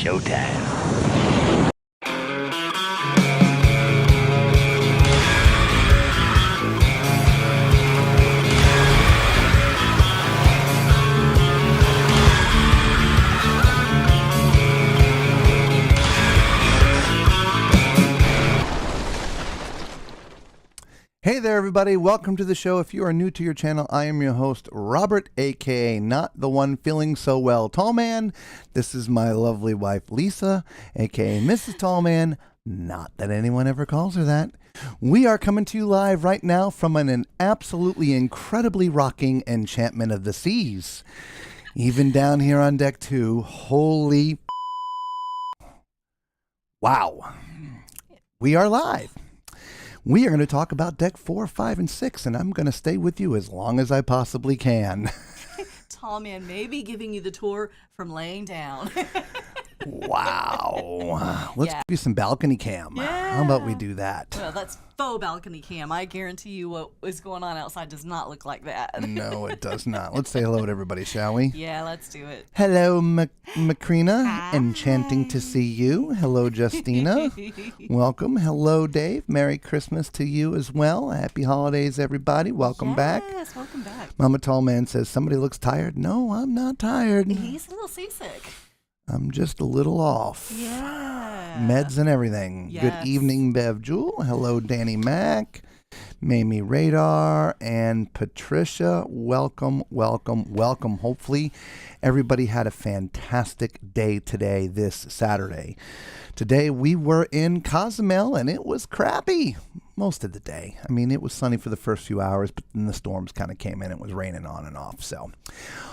showtime. Hey there, everybody. Welcome to the show. If you are new to your channel, I am your host, Robert, a.k.a. Not the One Feeling So Well Tall Man. This is my lovely wife, Lisa, a.k.a. Mrs. Tall Man. Not that anyone ever calls her that. We are coming to you live right now from an absolutely incredibly rocking Enchantment of the Seas. Even down here on deck 2, holy wow. We are live. We are going to talk about deck 4, 5, and 6, and I'm going to stay with you as long as I possibly can. Tall man may be giving you the tour from laying down. Wow. Let's give you some balcony cam. Yeah. How about we do that? Well, that's faux balcony cam. I guarantee you what is going on outside does not look like that. No, it does not. Let's say hello to everybody, shall we? Yeah, let's do it. Hello, Macrina. Hi. Enchanting to see you. Hello, Justina. Welcome. Hello, Dave. Merry Christmas to you as well. Happy holidays, everybody. Welcome back. Yes, welcome back. Mama Tall Man says, somebody looks tired. No, I'm not tired. He's a little seasick. I'm just a little off. Yeah. Meds and everything. Yes. Good evening, Bev Jewel. Hello, Danny Mac, Mamie Radar, and Patricia. Welcome, welcome, welcome. Hopefully, everybody had a fantastic day today, this Saturday. Today, we were in Cozumel, and it was crappy most of the day. I mean, it was sunny for the first few hours, but then the storms kind of came in. It was raining on and off. So,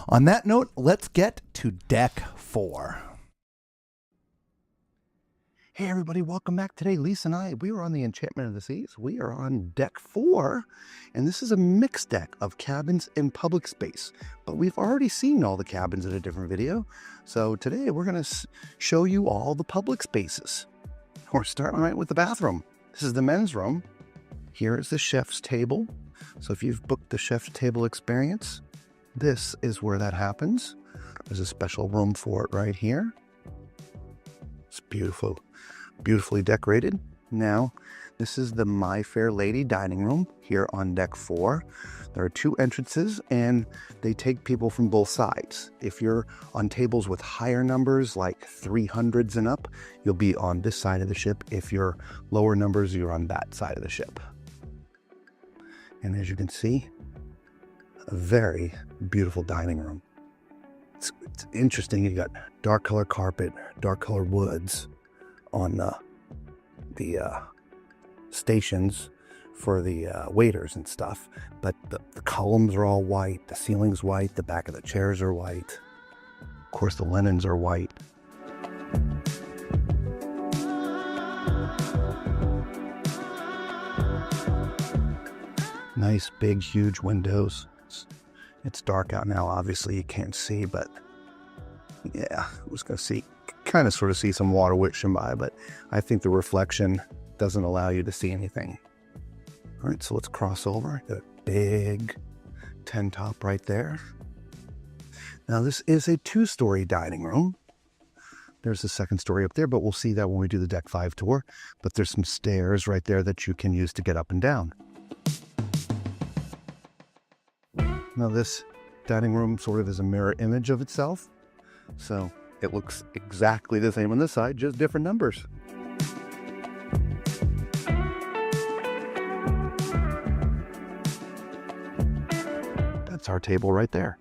on that note, let's get to deck 4. Hey everybody, welcome back. Today Lisa and I, we were on the Enchantment of the Seas. We are on deck 4, and this is a mixed deck of cabins and public space. But we've already seen all the cabins in a different video. So today we're going to show you all the public spaces. We're starting right with the bathroom. This is the men's room. Here is the chef's table. So if you've booked the chef's table experience, this is where that happens. There's a special room for it right here. It's beautiful. Beautifully decorated. Now, this is the My Fair Lady dining room here on deck 4. There are 2 entrances, and they take people from both sides. If you're on tables with higher numbers, like 300s and up, you'll be on this side of the ship. If you're lower numbers, you're on that side of the ship. And as you can see, a very beautiful dining room. It's interesting. You got dark color carpet, dark color woods on the stations for the waiters and stuff, but the columns are all white, the ceiling's white, the back of the chairs are white. Of course, the linens are white. Nice, big, huge windows. It's dark out now, obviously you can't see, but yeah, I was gonna kind of sort of see some water wishing by, but I think the reflection doesn't allow you to see anything. All right, so let's cross over. Got a big tent top right there. Now this is a 2-story dining room. There's the second story up there, but we'll see that when we do the deck 5 tour. But there's some stairs right there that you can use to get up and down. Now this dining room sort of is a mirror image of itself. So it looks exactly the same on this side, just different numbers. That's our table right there.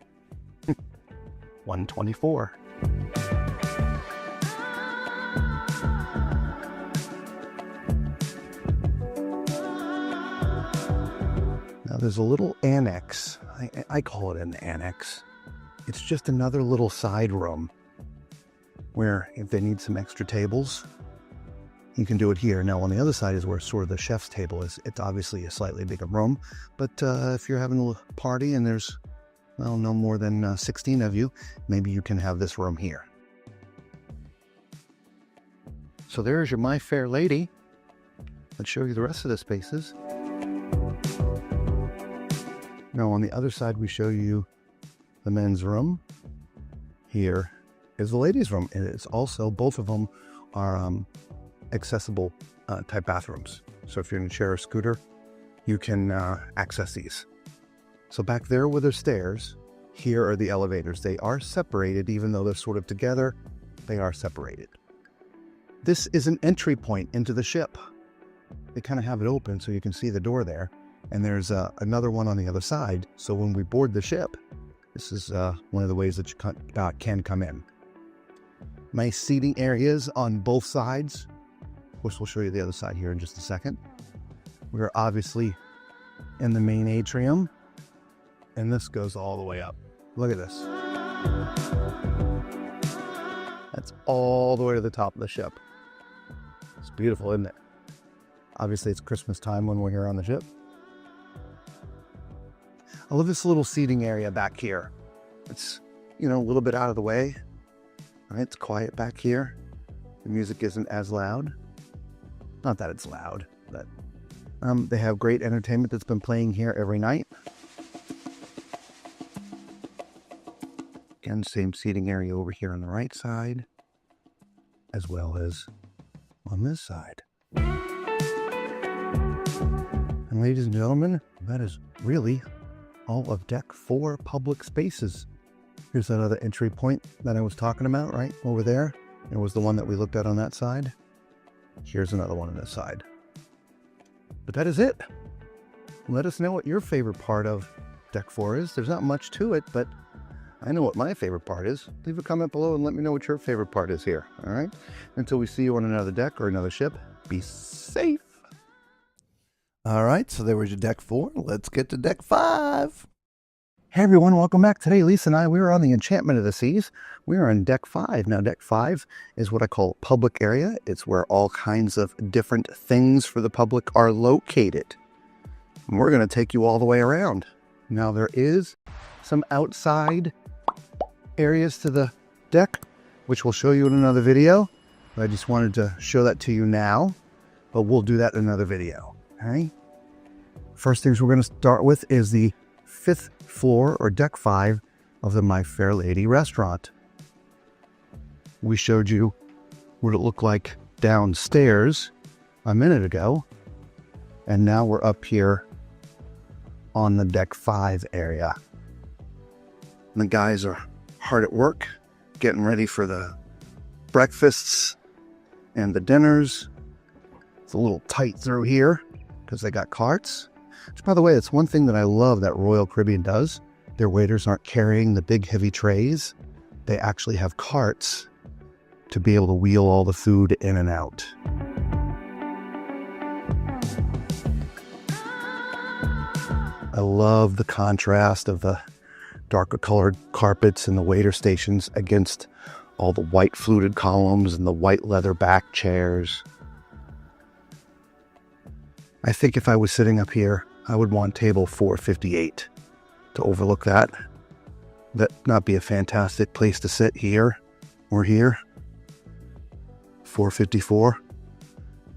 124. Now there's a little annex. I call it an annex. It's just another little side room where if they need some extra tables, you can do it here. Now on the other side is where sort of the chef's table is. It's obviously a slightly bigger room, but if you're having a party and there's, well, no more than 16 of you, maybe you can have this room here. So there's your My Fair Lady. Let's show you the rest of the spaces. Now on the other side, we show you the men's room. Here is the ladies' room. And it's also, both of them are accessible type bathrooms. So if you're going to share a scooter, you can access these. So back there where there's stairs, here are the elevators. They are separated, even though they're sort of together, they are separated. This is an entry point into the ship. They kind of have it open so you can see the door there. And there's another one on the other side. So when we board the ship, this is one of the ways that you can come in. Nice seating areas on both sides. Of course, we'll show you the other side here in just a second. We're obviously in the main atrium, and this goes all the way up. Look at this. That's all the way to the top of the ship. It's beautiful, isn't it? Obviously, it's Christmas time when we're here on the ship. I love this little seating area back here. It's, you know, a little bit out of the way. Right? It's quiet back here. The music isn't as loud. Not that it's loud, but they have great entertainment that's been playing here every night. Again, same seating area over here on the right side, as well as on this side. And ladies and gentlemen, that is really all of Deck 4 public spaces. Here's that other entry point that I was talking about, right over there. It was the one that we looked at on that side. Here's another one on this side. But that is it. Let us know what your favorite part of Deck 4 is. There's not much to it, but I know what my favorite part is. Leave a comment below and let me know what your favorite part is here, all right? Until we see you on another deck or another ship, be safe. All right, so there was your Deck 4. Let's get to Deck 5. Hey everyone, welcome back. Today, Lisa and I, we were on the Enchantment of the Seas. We are on Deck 5. Now, Deck 5 is what I call public area. It's where all kinds of different things for the public are located. And we're going to take you all the way around. Now, there is some outside areas to the deck, which we'll show you in another video. But I just wanted to show that to you now, but we'll do that in another video. All right. First things we're going to start with is the 5th floor or Deck 5 of the My Fair Lady restaurant. We showed you what it looked like downstairs a minute ago, and now we're up here on the Deck 5 area. And the guys are hard at work getting ready for the breakfasts and the dinners. It's a little tight through here because they got carts. Which, by the way, it's one thing that I love that Royal Caribbean does. Their waiters aren't carrying the big heavy trays. They actually have carts to be able to wheel all the food in and out. I love the contrast of the darker colored carpets in the waiter stations against all the white fluted columns and the white leather back chairs. I think if I was sitting up here, I would want table 458 to overlook that. That'd not be a fantastic place to sit here or here. 454.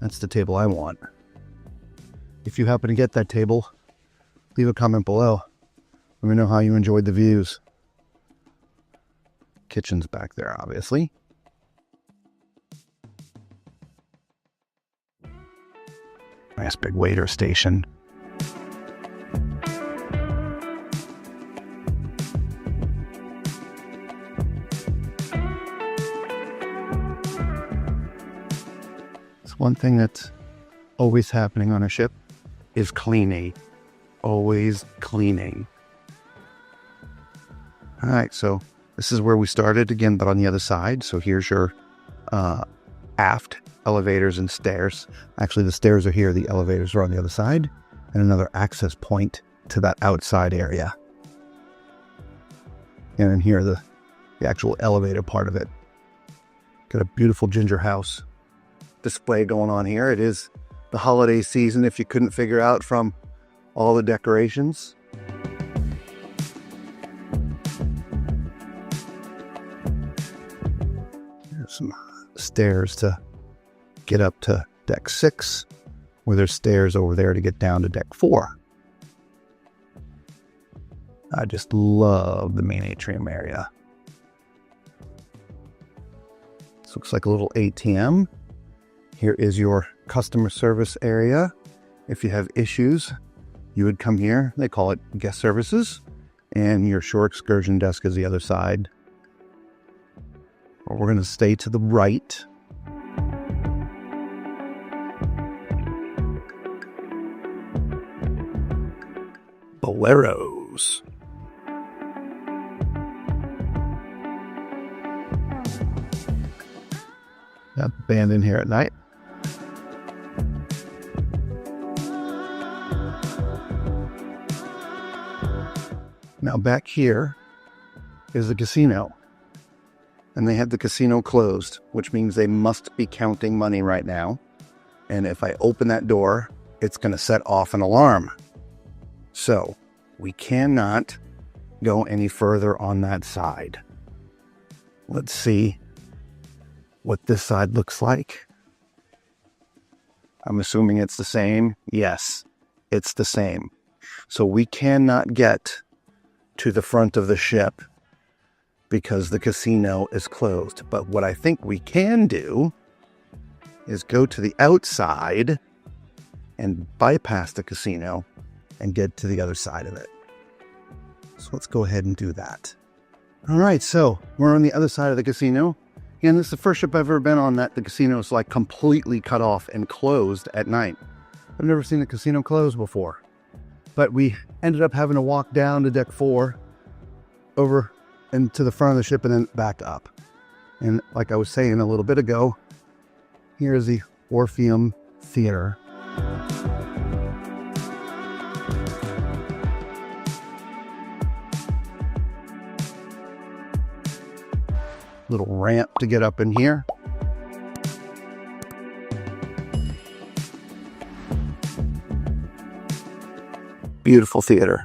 That's the table I want. If you happen to get that table, leave a comment below. Let me know how you enjoyed the views. Kitchen's back there, obviously. Nice big waiter station. One thing that's always happening on a ship is cleaning. Always cleaning. All right, so this is where we started again, but on the other side. So here's your aft elevators and stairs. Actually, the stairs are here. The elevators are on the other side. And another access point to that outside area. And then here, the actual elevator part of it. Got a beautiful ginger house display going on here. It is the holiday season, if you couldn't figure out from all the decorations. There's some stairs to get up to Deck 6, where there's stairs over there to get down to Deck 4. I just love the main atrium area. This looks like a little ATM. Here is your customer service area. If you have issues, you would come here. They call it guest services. And your shore excursion desk is the other side. We're going to stay to the right. Boleros. Got the band in here at night. Now back here is the casino. And they have the casino closed, which means they must be counting money right now. And if I open that door, it's going to set off an alarm. So we cannot go any further on that side. Let's see what this side looks like. I'm assuming it's the same. Yes, it's the same. So we cannot get to the front of the ship because the casino is closed. But what I think we can do is go to the outside and bypass the casino and get to the other side of it. So let's go ahead and do that. All right, so we're on the other side of the casino. And this is the first ship I've ever been on that the casino is like completely cut off and closed at night. I've never seen a casino close before. But we ended up having to walk down to deck 4, over and to the front of the ship and then back up. And like I was saying a little bit ago, here's the Orpheum Theater. Little ramp to get up in here. Beautiful theater.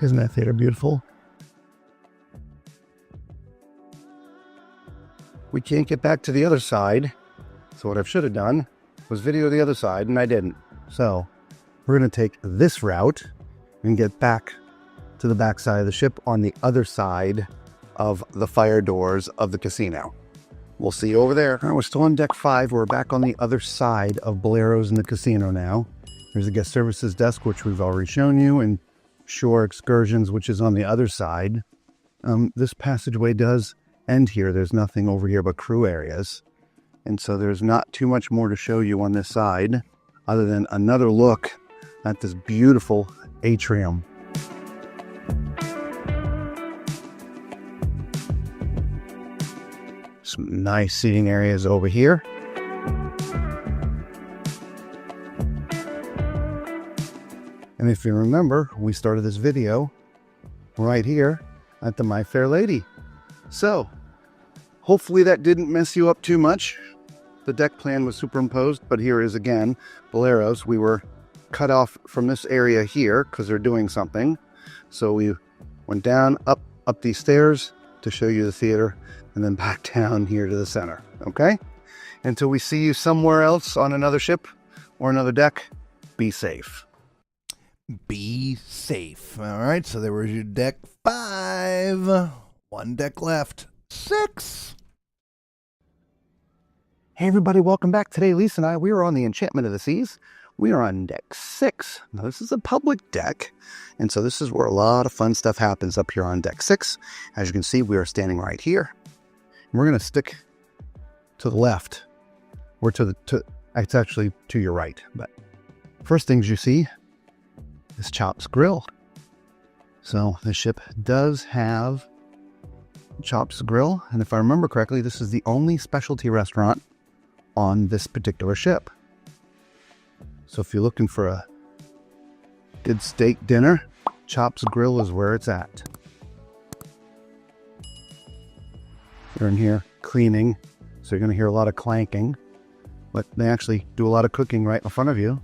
Isn't that theater beautiful? We can't get back to the other side. So what I should have done was video the other side, and I didn't. So we're going to take this route and get back to the back side of the ship on the other side of the fire doors of the casino. We'll see you over there. All right, we're still on deck 5. We're back on the other side of Boleros in the casino now. There's a guest services desk, which we've already shown you, and shore excursions, which is on the other side. This passageway does end here. There's nothing over here but crew areas. And so there's not too much more to show you on this side other than another look at this beautiful atrium. Some nice seating areas over here. And if you remember, we started this video right here at the My Fair Lady. So hopefully that didn't mess you up too much. The deck plan was superimposed, but here is again, Boleros. We were cut off from this area here because they're doing something. So we went down, up these stairs to show you the theater, and then back down here to the center, okay? Until we see you somewhere else on another ship or another deck, be safe. Be safe. All right, so there was your deck 5. One deck left. 6. Hey everybody, welcome back. Today, Lisa and I, we are on the Enchantment of the Seas. We are on deck 6. Now, this is a public deck, and so this is where a lot of fun stuff happens up here on deck 6. As you can see, we are standing right here. And we're going to stick to the left, or it's actually to your right. But first things you see is Chop's Grill. So the ship does have Chops Grill, and if I remember correctly, this is the only specialty restaurant on this particular ship. So if you're looking for a good steak dinner, Chops Grill is where it's at. They're in here cleaning, so you're going to hear a lot of clanking, but they actually do a lot of cooking right in front of you.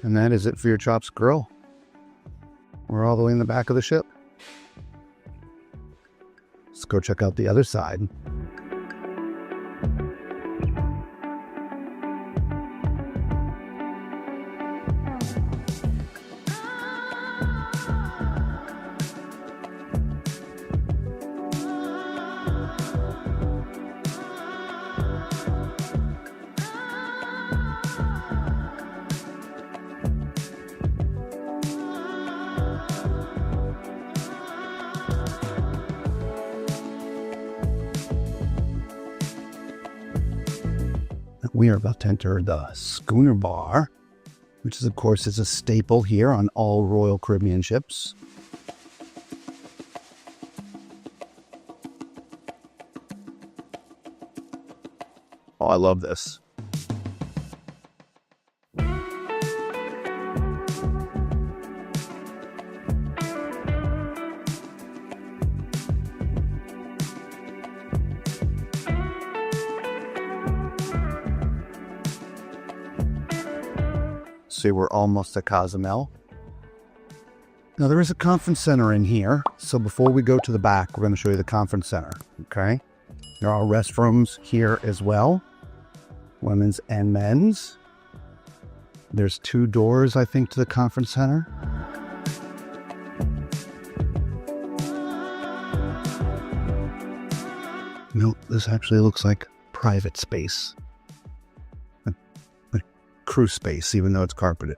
And that is it for your Chops Grill. We're all the way in the back of the ship. Let's go check out the other side. We are about to enter the schooner bar, which is, of course, is a staple here on all Royal Caribbean ships. Oh, I love this. See, we're almost at Cozumel. Now, there is a conference center in here. So before we go to the back, we're going to show you the conference center. Okay. There are restrooms here as well. Women's and men's. There's 2 doors, I think, to the conference center. No, this actually looks like private space. Crew space, even though it's carpeted.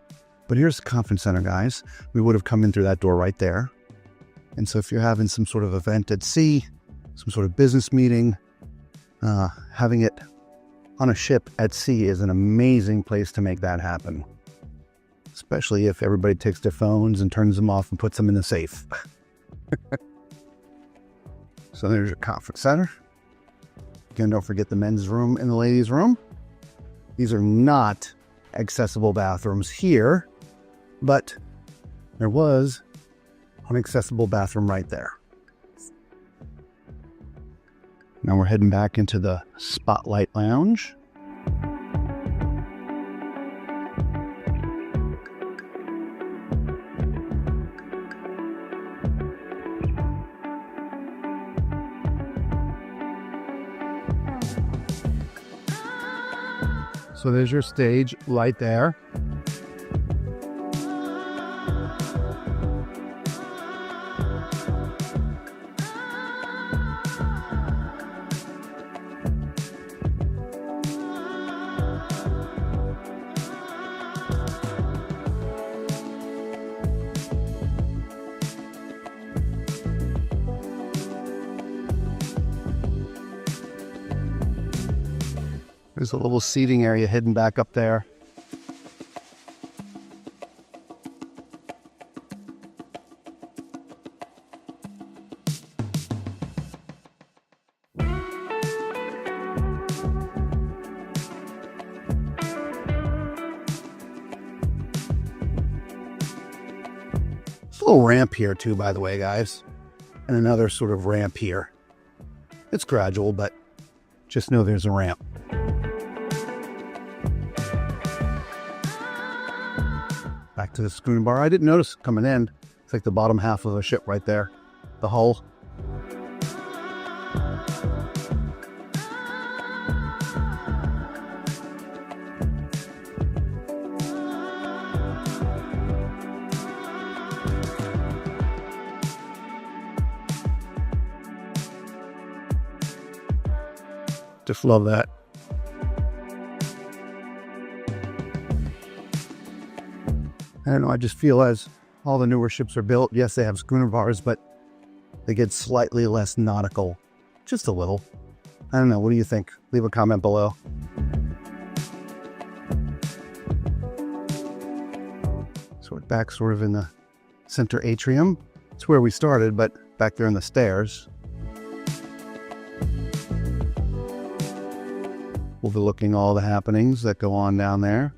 But here's the conference center, guys. We would have come in through that door right there. And so if you're having some sort of event at sea, some sort of business meeting, having it on a ship at sea is an amazing place to make that happen. Especially if everybody takes their phones and turns them off and puts them in the safe. So there's your conference center. Again, don't forget the men's room and the ladies' room. These are not accessible bathrooms here, but there was an accessible bathroom right there. Now we're heading back into the Spotlight Lounge. So there's your stage right there. There's a little seating area hidden back up there. There's a little ramp here too, by the way, guys. And another sort of ramp here. It's gradual, but just know there's a ramp. Back to the schooner bar. I didn't notice it coming in. It's like the bottom half of the ship right there. The hull. Just love that. I don't know, I just feel as all the newer ships are built, yes, they have schooner bars, but they get slightly less nautical. Just a little. I don't know, what do you think? Leave a comment below. So we're back sort of in the center atrium. It's where we started, but back there in the stairs. Overlooking all the happenings that go on down there.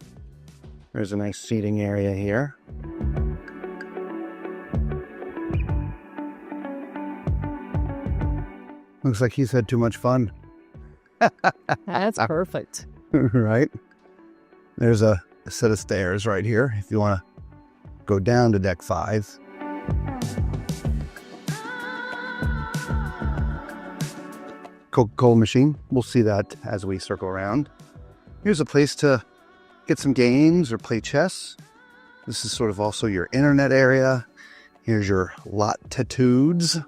There's a nice seating area here. Looks like he's had too much fun. That's perfect. Right? There's a set of stairs right here if you want to go down to deck 5. Coca-Cola machine. We'll see that as we circle around. Here's a place to get some games or play chess. This is sort of also your internet area. Here's your latitudes.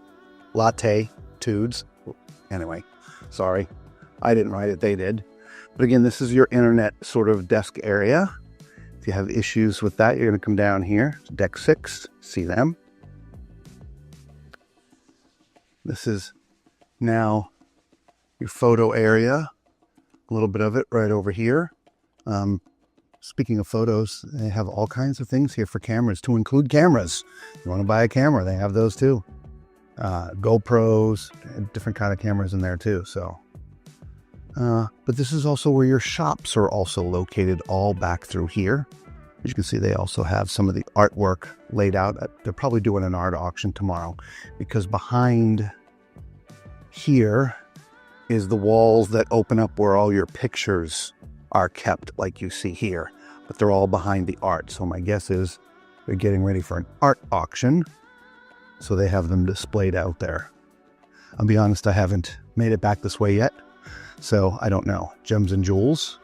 Latte-tudes. Anyway, sorry. I didn't write it, they did. But again, this is your internet sort of desk area. If you have issues with that, you're going to come down here to deck 6, see them. This is now your photo area, a little bit of it right over here. Speaking of photos, they have all kinds of things here for cameras, to include cameras. You want to buy a camera, they have those too. GoPros, different kind of cameras in there too. So, but this is also where your shops are also located, all back through here. As you can see, they also have some of the artwork laid out. They're probably doing an art auction tomorrow, because behind here is the walls that open up where all your pictures are kept, like you see here, but they're all behind the art. So my guess is they're getting ready for an art auction, so they have them displayed out there. I'll be honest, I haven't made it back this way yet, so I don't know. Gems and jewels.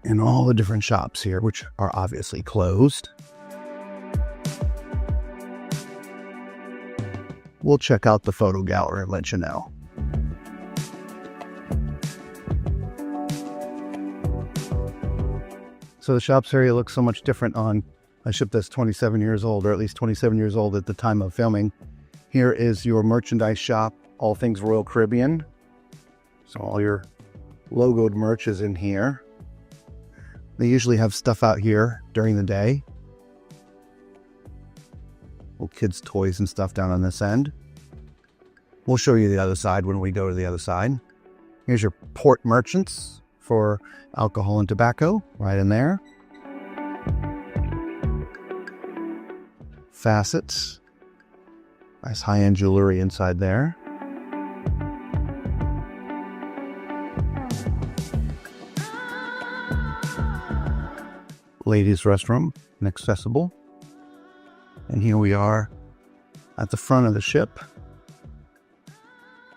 And all the different shops here, which are obviously closed. We'll check out the photo gallery and let you know. So the shops area looks so much different on a ship that's 27 years old, or at least 27 years old at the time of filming. Here is your merchandise shop, all things Royal Caribbean. So all your logoed merch is in here. They usually have stuff out here during the day. Little kids' toys and stuff down on this end. We'll show you the other side when we go to the other side. Here's your port merchants for alcohol and tobacco, right in there. Facets. Nice high-end jewelry inside there. Ladies' restroom, and accessible. And here we are at the front of the ship,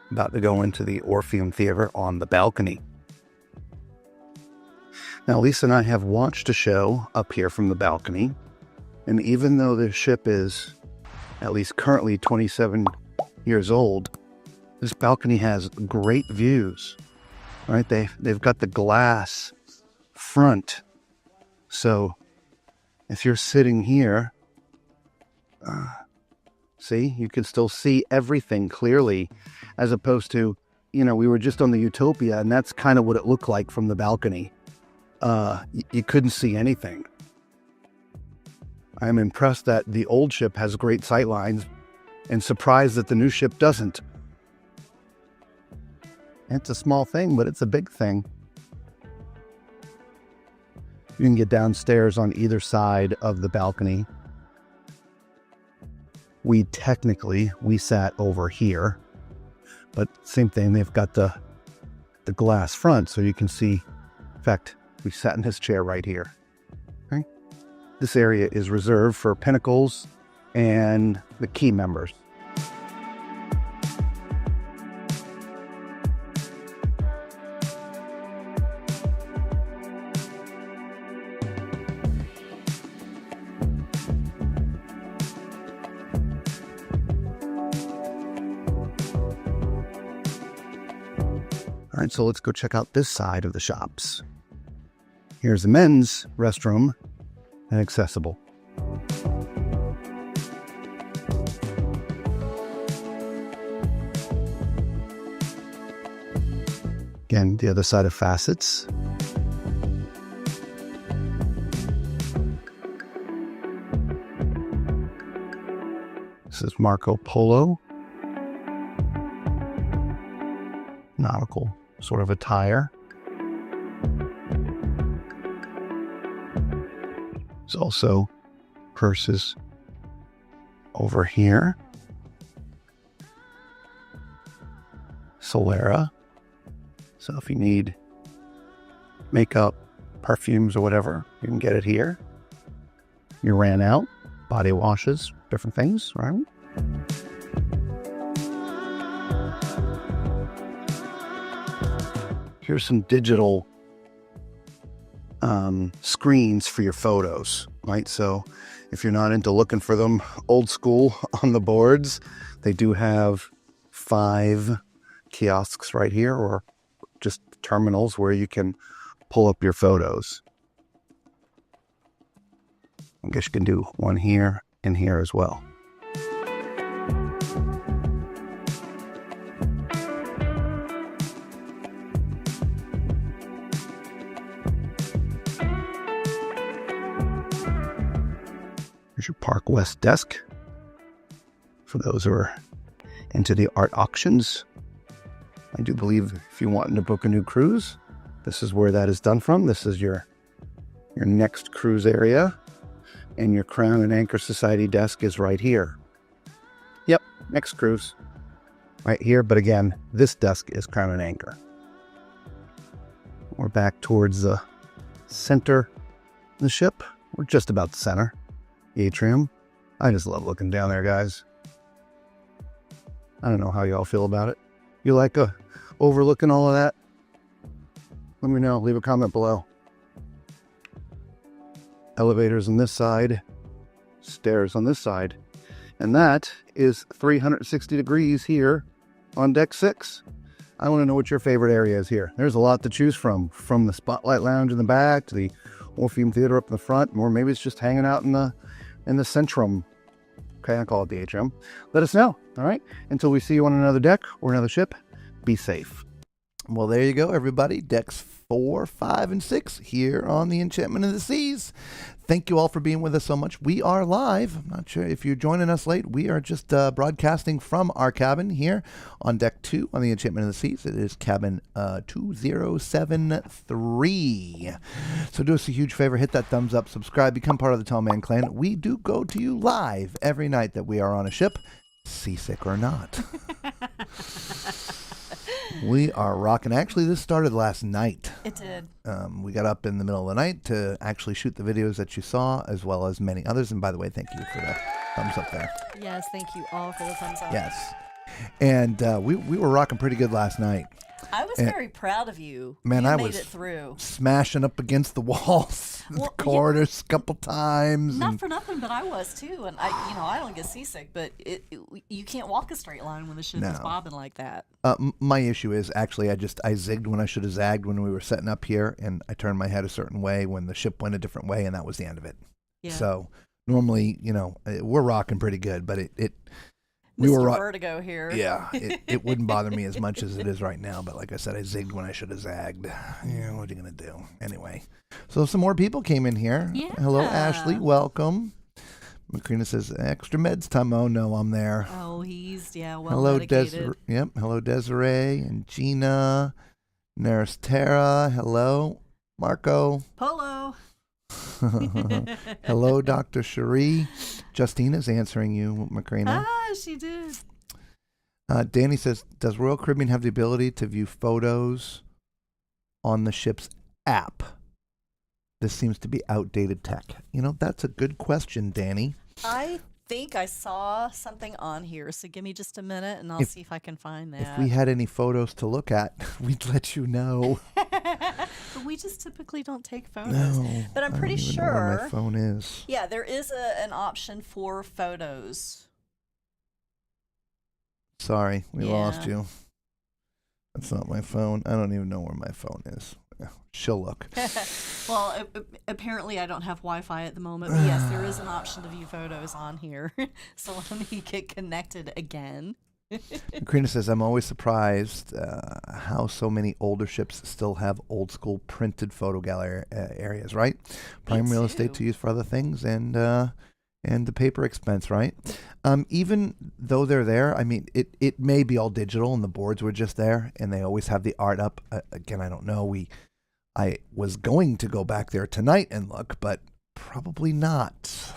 about to go into the Orpheum Theater on the balcony. Now, Lisa and I have watched a show up here from the balcony, and even though the ship is at least currently 27 years old, this balcony has great views, right? They've got the glass front, so if you're sitting here, see, you can still see everything clearly, as opposed to, you know, we were just on the Utopia, and that's kind of what it looked like from the balcony. You couldn't see anything. I'm impressed that the old ship has great sight lines, and surprised that the new ship doesn't. It's a small thing, but it's a big thing. You can get downstairs on either side of the balcony. We sat over here, but same thing, they've got the glass front, so you can see. In fact, we sat in this chair right here. Okay? This area is reserved for Pinnacles and the key members. All right, so let's go check out this side of the shops. Here's the men's restroom and accessible. Again, the other side of facets. This is Marco Polo. Nautical sort of attire. There's also purses over here. Solera. So if you need makeup, perfumes, or whatever, you can get it here. You ran out. Body washes, different things, right? Here's some digital screens for your photos, right? So if you're not into looking for them old school on the boards, they do have 5 kiosks right here, or just terminals where you can pull up your photos. I guess you can do one here and here as well. Here's your Park West desk for those who are into the art auctions. I do believe if you want to book a new cruise, this is where that is done from. This is your next cruise area, and your Crown and Anchor Society desk is right here. Yep, next cruise right here. But again, this desk is Crown and Anchor. We're back towards the center of the ship. We're just about the center. Atrium. I just love looking down there, guys. I don't know how y'all feel about it. You like overlooking all of that? Let me know. Leave a comment below. Elevators on this side, stairs on this side, and that is 360 degrees here on deck 6. I want to know what your favorite area is here. There's a lot to choose from the Spotlight Lounge in the back to the Orpheum Theater up in the front, or maybe it's just hanging out in the Centrum. Okay, I call it the atrium. Let us know. All right. Until we see you on another deck or another ship, be safe. Well, there you go, everybody. Decks 4, 5, and 6 here on the Enchantment of the Seas. Thank you all for being with us so much. We are live. I'm not sure if you're joining us late. We are just broadcasting from our cabin here on Deck 2 on the Enchantment of the Seas. It is cabin 2073. So do us a huge favor. Hit that thumbs up, subscribe, become part of the Tall Man Clan. We do go to you live every night that we are on a ship, seasick or not. We are rocking. Actually, this started last night. It did. We got up in the middle of the night to actually shoot the videos that you saw, as well as many others. And by the way, thank you for the thumbs up there. Yes, thank you all for the thumbs up. Yes. And we were rocking pretty good last night. I was very proud of you. Man, you I made was it through. Smashing up against the walls, the corners a couple times. Not for nothing, but I was too. And I don't get seasick, but you can't walk a straight line when the ship is bobbing like that. My issue is actually I zigged when I should have zagged when we were setting up here, and I turned my head a certain way when the ship went a different way, and that was the end of it. Yeah. So normally, we're rocking pretty good, but we were vertigo here. Yeah, it wouldn't bother me as much as it is right now. But like I said, I zigged when I should have zagged. Yeah, what are you gonna do? Anyway, so some more people came in here. Yeah. Hello, Ashley. Welcome. Macrina says extra meds time. Oh no, I'm there. Oh, he's well hello, medicated. Yep. Hello, Desiree and Gina, Nurse Tara. Hello, Marco. Polo. Hello, Dr. Cherie. Justina's answering you, Macrina. Ah, she did. Danny says, does Royal Caribbean have the ability to view photos on the ship's app? This seems to be outdated tech. That's a good question, Danny. I think I saw something on here, so give me just a minute and I'll see if I can find that. If we had any photos to look at, we'd let you know. But we just typically don't take photos. No, but I'm pretty sure know where my phone is. Yeah, there is an option for photos. Sorry, we lost you. That's not my phone. I don't even know where my phone is. She'll look. Well, apparently I don't have Wi-Fi at the moment. But yes, there is an option to view photos on here. So let me get connected again. Karina says, I'm always surprised how so many older ships still have old school printed photo gallery areas, right? Prime real estate to use for other things. And and the paper expense, right? Even though they're there, I mean, it may be all digital and the boards were just there and they always have the art up. Again, I don't know. I was going to go back there tonight and look, but probably not.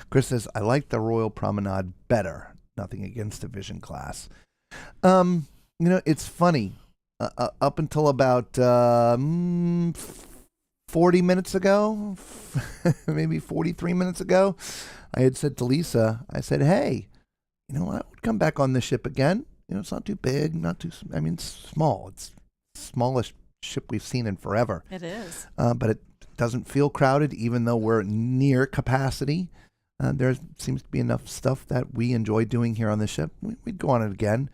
Chris says, I like the Royal Promenade better. Nothing against the Vision class. It's funny. Up until about 40 minutes ago, maybe 43 minutes ago, I had said to Lisa, I said, hey, I would come back on this ship again. It's not too big, it's small. It's the smallest ship we've seen in forever. It is. But it doesn't feel crowded, even though we're near capacity. There seems to be enough stuff that we enjoy doing here on the ship. We'd go on it again.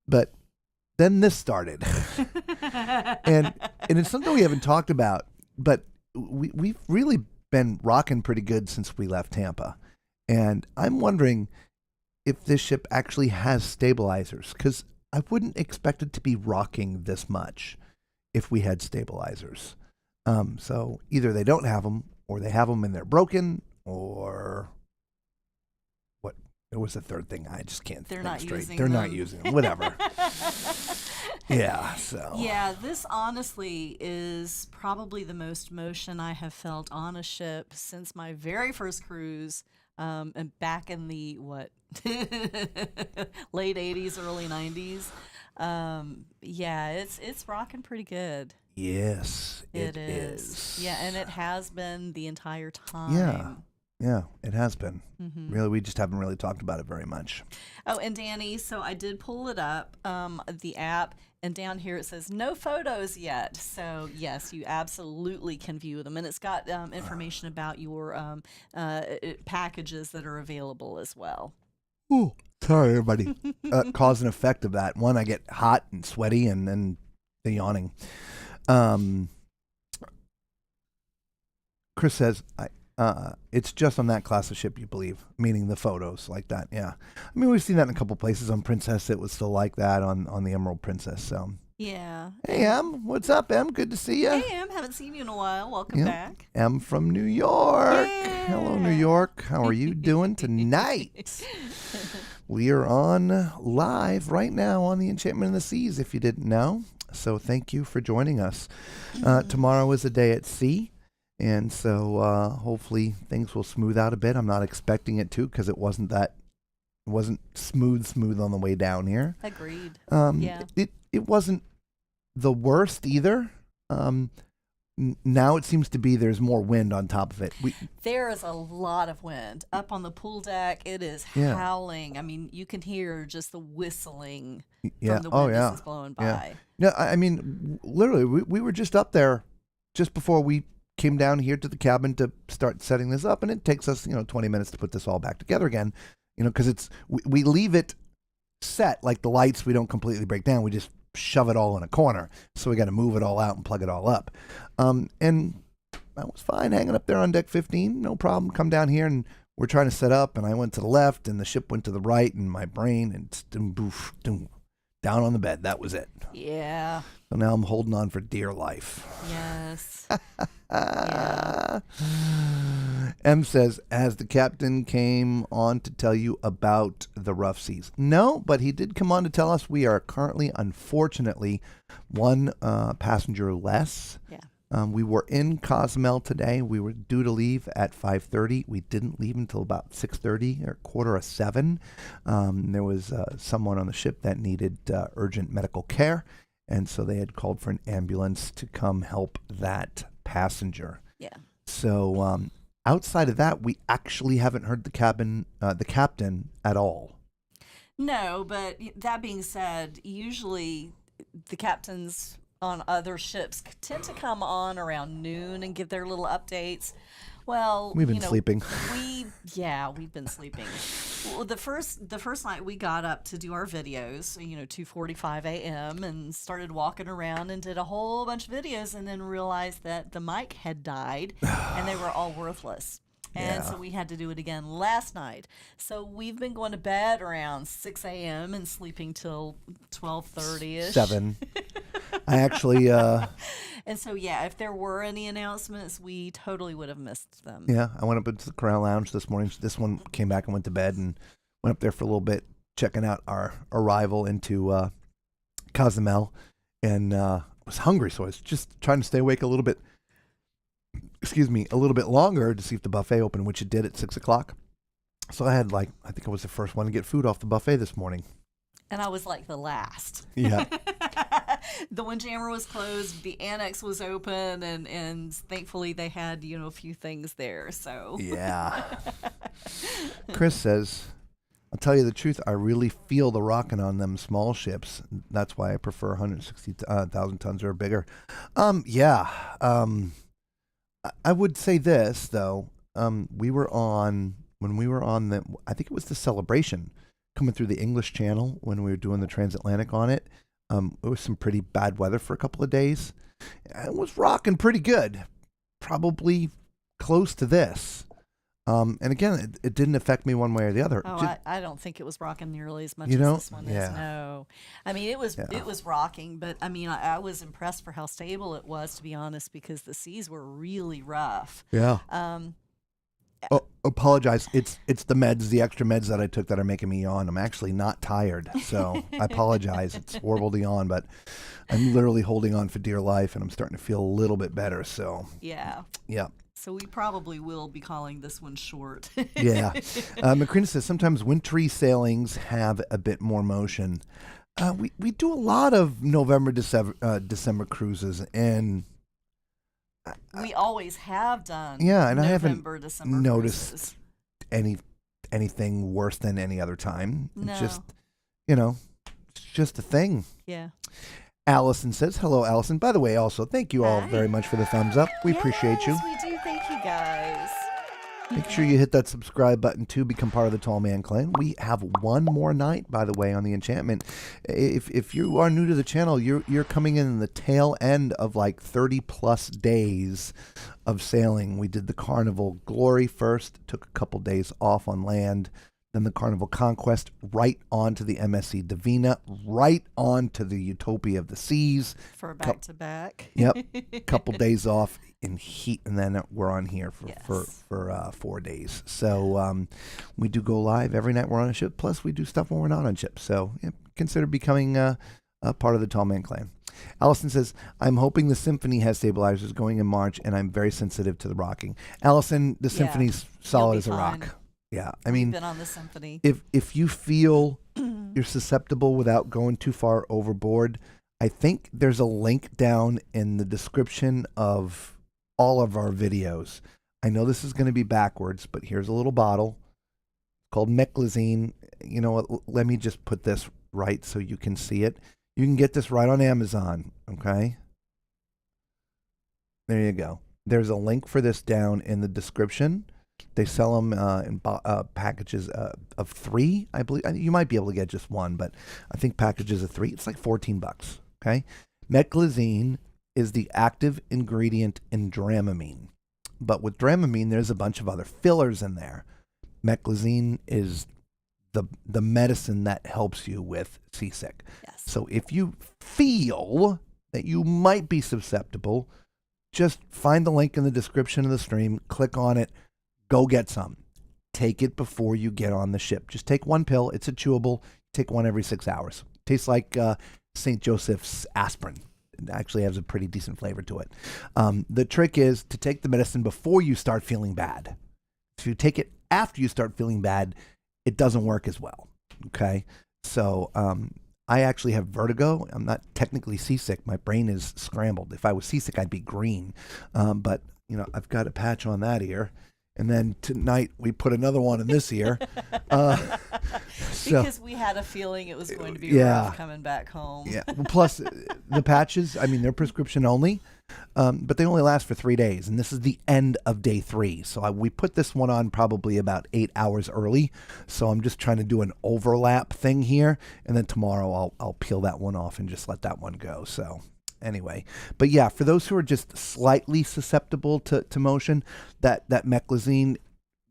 But then this started. and it's something we haven't talked about, but we've really been rocking pretty good since we left Tampa. And I'm wondering if this ship actually has stabilizers, because I wouldn't expect it to be rocking this much if we had stabilizers. So either they don't have them, or they have them and they're broken, or what? It was the third thing. I just can't think straight. They're not using them. Whatever. Yeah. So. Yeah, this honestly is probably the most motion I have felt on a ship since my very first cruise, and back in the late '80s, early '90s. Yeah, it's rocking pretty good. Yes, it is. Yeah, and it has been the entire time. Yeah, it has been. Mm-hmm. Really, we just haven't really talked about it very much. Oh, and Danny, so I did pull it up, the app, and down here it says no photos yet. So yes, you absolutely can view them, and it's got information about your packages that are available as well. Ooh, sorry, everybody. Cause and effect of that. One, I get hot and sweaty, and then the yawning. Chris says, it's just on that class of ship, you believe, meaning the photos like that. Yeah. I mean, we've seen that in a couple places. On Princess, it was still like that on the Emerald Princess. So. Yeah. Hey, Em. What's up, Em? Good to see you. Hey, Em. Haven't seen you in a while. Welcome back. Em from New York. Yeah. Hello, New York. How are you doing tonight? We are on live right now on the Enchantment of the Seas, if you didn't know. So thank you for joining us. Tomorrow is a day at sea. And so hopefully things will smooth out a bit. I'm not expecting it to, because it wasn't smooth on the way down here. Agreed. Yeah. It wasn't the worst either. Now it seems to be there's more wind on top of it. There is a lot of wind. Up on the pool deck, it is howling. I mean, you can hear just the whistling from the wind as it's blowing by. No, I mean, literally, we were just up there just before we came down here to the cabin to start setting this up, and it takes us 20 minutes to put this all back together again, because we leave it set, like the lights we don't completely break down, we just shove it all in a corner, so we got to move it all out and plug it all up, and I was fine hanging up there on deck 15, no problem. Come down here and we're trying to set up, and I went to the left and the ship went to the right, and my brain and down on the bed. That was it. Yeah. So now I'm holding on for dear life. Yes. M says, has the captain came on to tell you about the rough seas? No, but he did come on to tell us we are currently, unfortunately, one passenger less. Yeah. We were in Cozumel today. We were due to leave at 5:30. We didn't leave until about 6:30 or 6:45. There was someone on the ship that needed urgent medical care, and so they had called for an ambulance to come help that passenger. Yeah. So outside of that, we actually haven't heard the captain at all. No, but that being said, usually the captains on other ships tend to come on around noon and give their little updates. Well, we've been sleeping. We've been sleeping. Well, the first night we got up to do our videos, 2:45 a.m. and started walking around and did a whole bunch of videos, and then realized that the mic had died and they were all worthless. And so we had to do it again last night. So we've been going to bed around 6 a.m. and sleeping till 12:30ish. 7. I actually And so, yeah, if there were any announcements, we totally would have missed them. Yeah, I went up into the Corral Lounge this morning. This one came back and went to bed, and went up there for a little bit, checking out our arrival into Cozumel, and was hungry, so I was just trying to stay awake a little bit. Excuse me, a little bit longer to see if the buffet opened, which it did at 6:00. So I had I think I was the first one to get food off the buffet this morning. And I was like the last. Yeah. The Windjammer was closed, the annex was open, and thankfully they had, a few things there. So Yeah. Chris says, I'll tell you the truth, I really feel the rocking on them small ships. That's why I prefer 160,000 tons or bigger. Yeah. I would say this, though. When we were on I think it was the Celebration, coming through the English Channel when we were doing the transatlantic on it. It was some pretty bad weather for a couple of days. It was rocking pretty good, probably close to this. And again, it didn't affect me one way or the other. Oh, I don't think it was rocking nearly as much as this one is. No, I mean it was rocking, but I mean I was impressed for how stable it was, to be honest, because the seas were really rough. Yeah. Apologize. It's the meds, the extra meds that I took that are making me yawn. I'm actually not tired, so I apologize. It's horrible to yawn, but I'm literally holding on for dear life, and I'm starting to feel a little bit better. So yeah. So we probably will be calling this one short. Yeah. Macrina says sometimes wintry sailings have a bit more motion. We do a lot of November, December cruises, and we always have done. Yeah, and November, I haven't December noticed cruises. anything worse than any other time. No. It's just, it's just a thing. Yeah. Allison says, hello, Allison. By the way, also, thank you all very much for the thumbs up. We appreciate you. Yes, we do. Thank you, guys. Make sure you hit that subscribe button to become part of the Tall Man Clan. We have one more night, by the way, on the Enchantment. If you are new to the channel, you're coming in the tail end of 30+ days of sailing. We did the Carnival Glory first, took a couple days off on land, then the Carnival Conquest, right on to the MSC Divina, right on to the Utopia of the Seas. For a back-to-back. Yep. Couple days off in heat, and then we're on here for 4 days. So we do go live every night we're on a ship, plus we do stuff when we're not on ships. So consider becoming a part of the Tall Man Clan. Allison says, I'm hoping the Symphony has stabilizers going in March, and I'm very sensitive to the rocking. Allison, the Symphony's solid as a rock. Yeah, I mean, been on the Symphony. If you feel you're susceptible without going too far overboard, I think there's a link down in the description of all of our videos. I know this is going to be backwards, but here's a little bottle called Meclizine. You know what? Let me just put this right so you can see it. You can get this right on Amazon, okay? There you go. There's a link for this down in the description. They sell them in packages of 3, I believe. You might be able to get just one, but I think packages of 3. It's like $14, okay? Meclizine is the active ingredient in Dramamine. But with Dramamine, there's a bunch of other fillers in there. Meclizine is the medicine that helps you with seasick. Yes. So if you feel that you might be susceptible, just find the link in the description of the stream, click on it, go get some. Take it before you get on the ship. Just take one pill. It's a chewable. Take one every 6 hours. Tastes like St. Joseph's aspirin. It actually has a pretty decent flavor to it. The trick is to take the medicine before you start feeling bad. If you take it after you start feeling bad, it doesn't work as well. Okay? So I actually have vertigo. I'm not technically seasick. My brain is scrambled. If I was seasick, I'd be green. But, I've got a patch on that ear. And then tonight we put another one in this ear. Because we had a feeling it was going to be rough coming back home. Yeah. Well, plus the patches, they're prescription only, but they only last for 3 days. And this is the end of day 3. So we put this one on probably about 8 hours early. So I'm just trying to do an overlap thing here. And then tomorrow I'll peel that one off and just let that one go. So anyway, but yeah, for those who are just slightly susceptible to motion, that Meclizine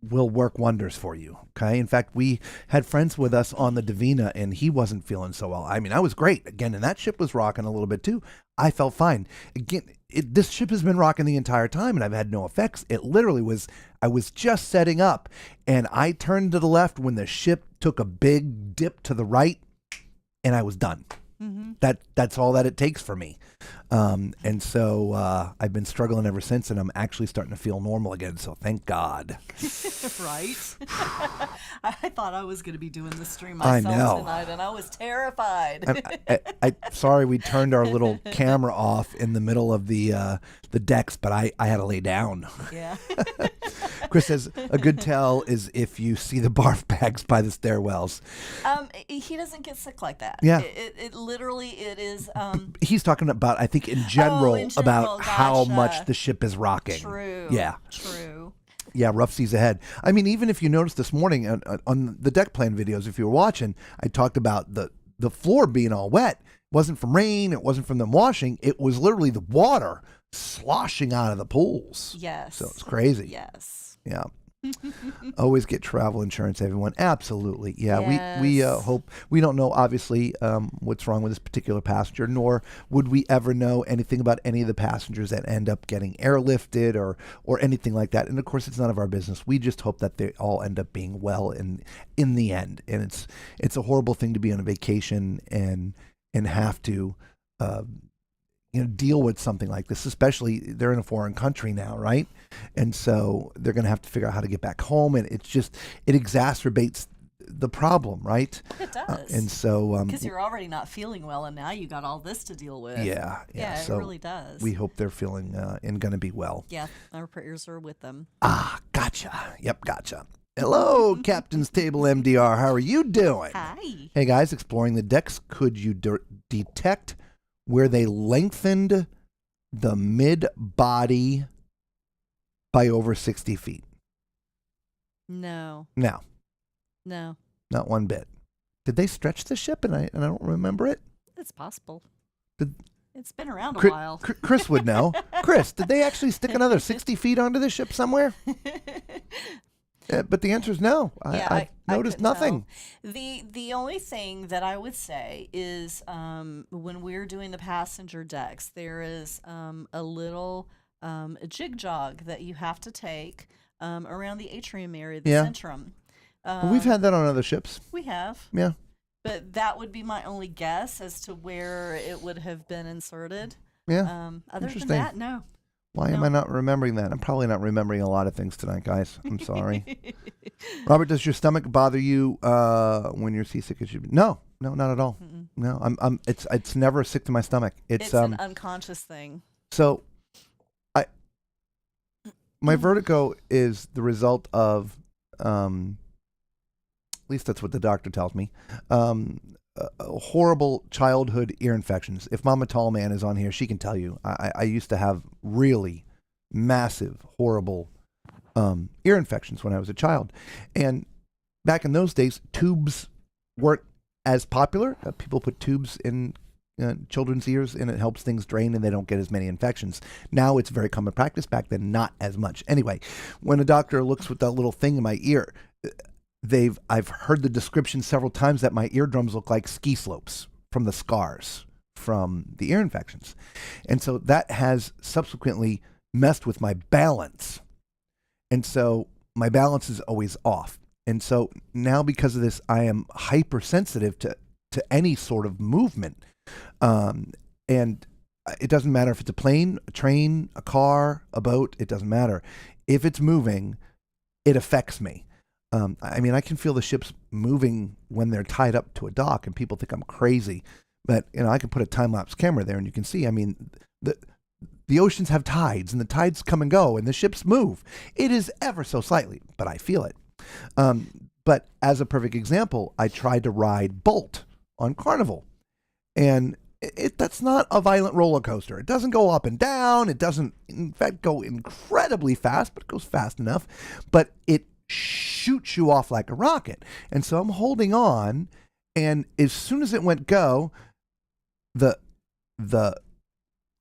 will work wonders for you. Okay. In fact, we had friends with us on the Divina, and he wasn't feeling so well. I was great again, and that ship was rocking a little bit too. I felt fine. Again, this ship has been rocking the entire time, and I've had no effects. It literally was, I was just setting up, and I turned to the left when the ship took a big dip to the right, and I was done. That's all that it takes for me. And so I've been struggling ever since, and I'm actually starting to feel normal again. So thank God. Right? I thought I was going to be doing the stream myself tonight, and I was terrified. I sorry we turned our little camera off in the middle of the decks, but I had to lay down. Yeah. Chris says a good tell is if you see the barf bags by the stairwells. He doesn't get sick like that. Yeah. It literally, it is. He's talking about, I think, in general, about how gotcha. much the ship is rocking. True. Yeah. True. Yeah, rough seas ahead. I mean, even if you noticed this morning on the deck plan videos, if you were watching, I talked about the floor being all wet. It wasn't from rain. It wasn't from them washing. It was literally the water sloshing out of the pools. Yes. So it's crazy. Yes. Yeah. Always get travel insurance, everyone. Absolutely. Yeah. Yes. We hope, we don't know, obviously, what's wrong with this particular passenger, nor would we ever know anything about any of the passengers that end up getting airlifted or anything like that. And of course, it's none of our business. We just hope that they all end up being well in the end. And it's a horrible thing to be on a vacation and have to, deal with something like this, especially they're in a foreign country now, right? And so they're going to have to figure out how to get back home, and it exacerbates the problem, right? It does. And so because you're already not feeling well, and now you got all this to deal with. Yeah. So it really does. We hope they're feeling and going to be well. Yeah, our prayers are with them. Gotcha. Yep, gotcha. Hello, Captain's Table MDR. How are you doing? Hi. Hey guys, exploring the decks. Could you detect where they lengthened the mid-body by over 60 feet? No. No. No. Not one bit. Did they stretch the ship and I don't remember it? It's possible. Did, it's been around a while. Chris would know. Chris, did they actually stick another 60 feet onto the ship somewhere? But the answer is no. I noticed nothing. The only thing that I would say is when we're doing the passenger decks, there is a little jig jog that you have to take around the atrium area, the centrum. We've had that on other ships. We have. Yeah. But that would be my only guess as to where it would have been inserted. Yeah. Other than that, no. Why am I not remembering that? I'm probably not remembering a lot of things tonight, guys. I'm sorry. Robert, does your stomach bother you when you're seasick? No, not at all. Mm-mm. No, it's never sick to my stomach. It's an unconscious thing. So, my vertigo is the result of, at least that's what the doctor tells me, horrible childhood ear infections. If Mama Tallman is on here, she can tell you. I used to have really massive, horrible ear infections when I was a child. And back in those days, tubes weren't as popular. People put tubes in children's ears, and it helps things drain, and they don't get as many infections. Now it's very common practice. Back then, not as much. Anyway, when a doctor looks with that little thing in my ear, I've heard the description several times that my eardrums look like ski slopes from the scars from the ear infections. And so that has subsequently messed with my balance. And so my balance is always off. And so now because of this, I am hypersensitive to any sort of movement. And it doesn't matter if it's a plane, a train, a car, a boat, it doesn't matter. If it's moving, it affects me. I mean, I can feel the ships moving when they're tied up to a dock, and people think I'm crazy. But, I can put a time-lapse camera there, and you can see, I mean, the oceans have tides, and the tides come and go, and the ships move. It is ever so slightly, but I feel it. But as a perfect example, I tried to ride Bolt on Carnival. And that's not a violent roller coaster. It doesn't go up and down. It doesn't, in fact, go incredibly fast, but it goes fast enough. But it shoots you off like a rocket. And so I'm holding on, and as soon as it went go, the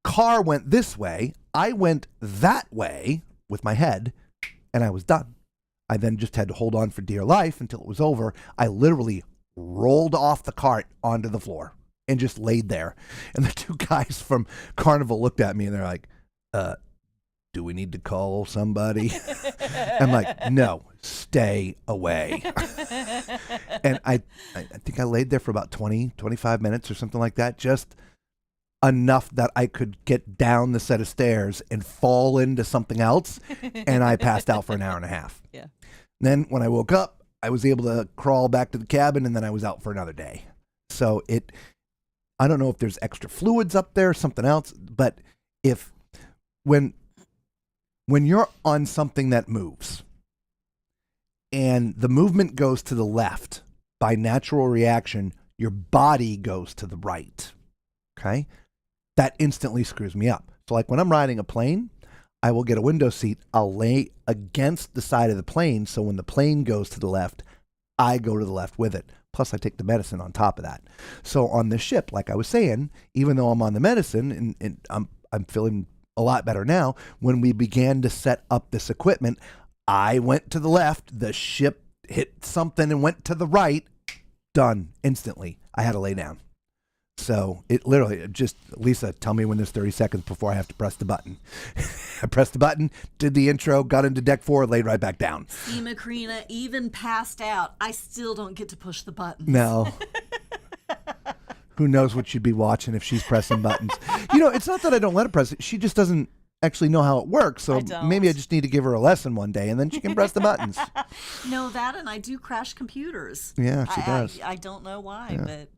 car went this way, I went that way with my head, and I was done. I then just had to hold on for dear life until it was over. I literally rolled off the cart onto the floor and just laid there. And the two guys from Carnival looked at me, and they're like, do we need to call somebody? I'm like, no, stay away. And I think I laid there for about 20, 25 minutes or something like that, just enough that I could get down the set of stairs and fall into something else, and I passed out for an hour and a half. Yeah. Then when I woke up, I was able to crawl back to the cabin, and then I was out for another day. So I don't know if there's extra fluids up there or something else, but when you're on something that moves and the movement goes to the left, by natural reaction, your body goes to the right. Okay? That instantly screws me up. So like when I'm riding a plane, I will get a window seat. I'll lay against the side of the plane. So when the plane goes to the left, I go to the left with it. Plus I take the medicine on top of that. So on the ship, like I was saying, even though I'm on the medicine and I'm feeling a lot better now, when we began to set up this equipment, I went to the left, the ship hit something and went to the right, done instantly. I had to lay down. So it literally just, Lisa, tell me when there's 30 seconds before I have to press the button. I pressed the button, did the intro, got into deck 4, laid right back down. See, Macrina, even passed out, I still don't get to push the button. No. Who knows what she'd be watching if she's pressing buttons. It's not that I don't let her press it. She just doesn't actually know how it works. So maybe I just need to give her a lesson one day, and then she can press the buttons. No, that, and I do crash computers. Yeah, she does. I don't know why, Yeah. but...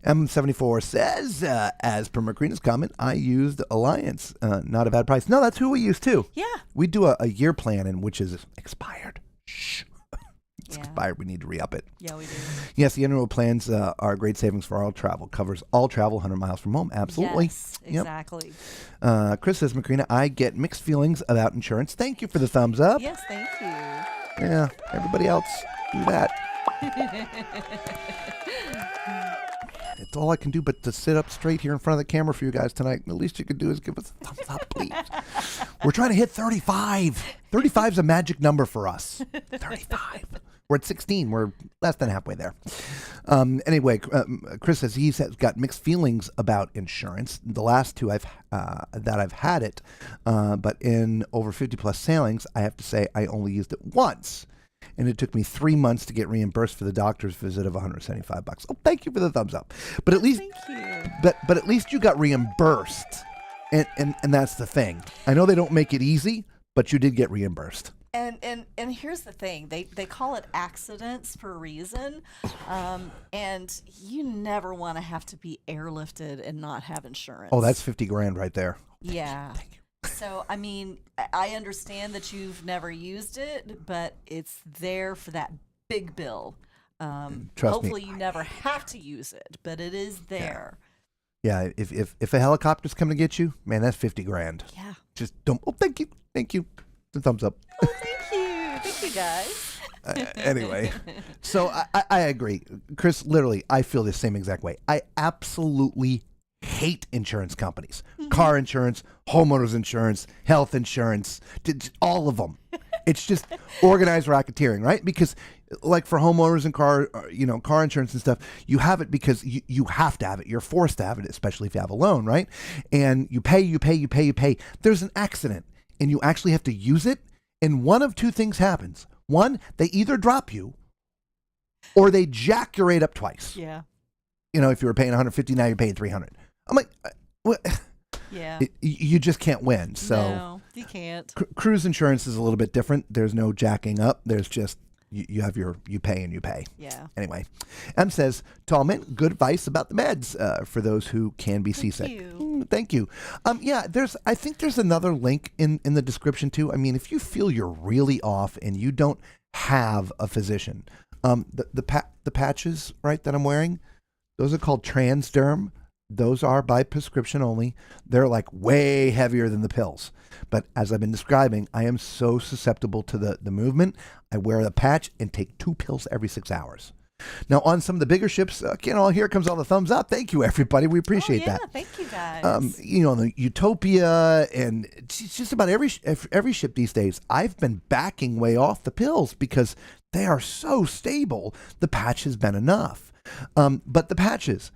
M74 says, as per Macrina's comment, I used Alliance. Not a bad price. No, that's who we use too. Yeah. We do a year plan, and which is expired. Shh. It's Yeah. expired. We need to re-up it. Yeah, we do. Yes, the annual plans are great savings for all travel. Covers all travel 100 miles from home. Absolutely. Yes, Yep. exactly. Chris says, Macrina, I get mixed feelings about insurance. Thank you for the thumbs up. Yes, thank you. Yeah, everybody else do that. It's all I can do but to sit up straight here in front of the camera for you guys tonight. The least you could do is give us a thumbs up, please. We're trying to hit 35. 35 is a magic number for us. 35. We're at 16. We're less than halfway there. Anyway, Chris says he's got mixed feelings about insurance. The last two that I've had it, but in over 50 plus sailings, I have to say I only used it once. And it took me 3 months to get reimbursed for the doctor's visit of $175. Oh, thank you for the thumbs up. But at least, Thank you. but at least you got reimbursed, and that's the thing. I know they don't make it easy, but you did get reimbursed. And here's the thing, they call it accidents for a reason, and you never want to have to be airlifted and not have insurance. Oh, that's $50,000 right there. Yeah. Thank you. So, I mean, I understand that you've never used it, but it's there for that big bill. Trust me. Hopefully you never have to use it, but it is there. Yeah, if a helicopter's coming to get you, man, that's $50,000. Yeah. Just don't. Oh, thank you. The thumbs up. Oh, thank you guys. Anyway, so I agree, Chris. Literally, I feel the same exact way. I absolutely hate insurance companies, car insurance, homeowners insurance, health insurance, all of them. It's just organized racketeering, right? Because like for homeowners and car insurance and stuff, you have it because you have to have it. You're forced to have it, especially if you have a loan, right? And you pay. There's an accident and you actually have to use it. And one of two things happens. One, they either drop you or they jack your rate up twice. Yeah. If you were paying $150, now you're paying $300. I'm like, what? Yeah. You just can't win. So no, you can't. Cruise insurance is a little bit different. There's no jacking up. There's just you have you pay and you pay. Yeah. Anyway, M says, Tallman, good advice about the meds for those who can be seasick. Thank you. Yeah, I think there's another link in the description too. I mean, if you feel you're really off and you don't have a physician, the patches, right, that I'm wearing, those are called Transderm. Those are by prescription only. They're like way heavier than the pills. But as I've been describing, I am so susceptible to the movement. I wear the patch and take 2 pills every 6 hours. Now, on some of the bigger ships, here comes all the thumbs up. Thank you, everybody. We appreciate that. Thank you, guys. The Utopia and it's just about every ship these days, I've been backing way off the pills because they are so stable. The patch has been enough. But the patches,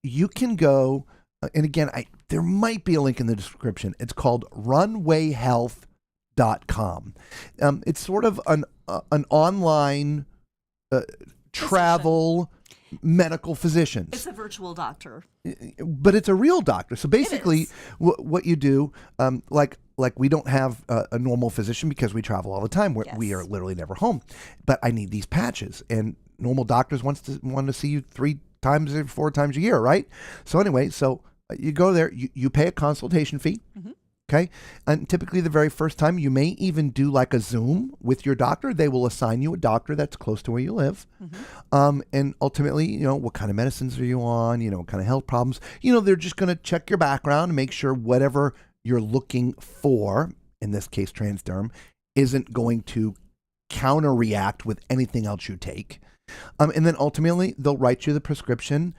you can go and again, there might be a link in the description. It's called runwayhealth.com. It's sort of an online travel medical physicians. It's a virtual doctor, but it's a real doctor. So basically, what you do, like we don't have a normal physician because we travel all the time. We are literally never home. But I need these patches, and normal doctors want to see you 3 times or 4 times a year, right? So anyway, you go there, you pay a consultation fee. Mm-hmm. Okay. And typically the very first time you may even do like a Zoom with your doctor. They will assign you a doctor that's close to where you live. Mm-hmm. And ultimately, what kind of medicines are you on? What kind of health problems? They're just going to check your background and make sure whatever you're looking for, in this case, transderm, isn't going to counter-react with anything else you take. And then ultimately they'll write you the prescription,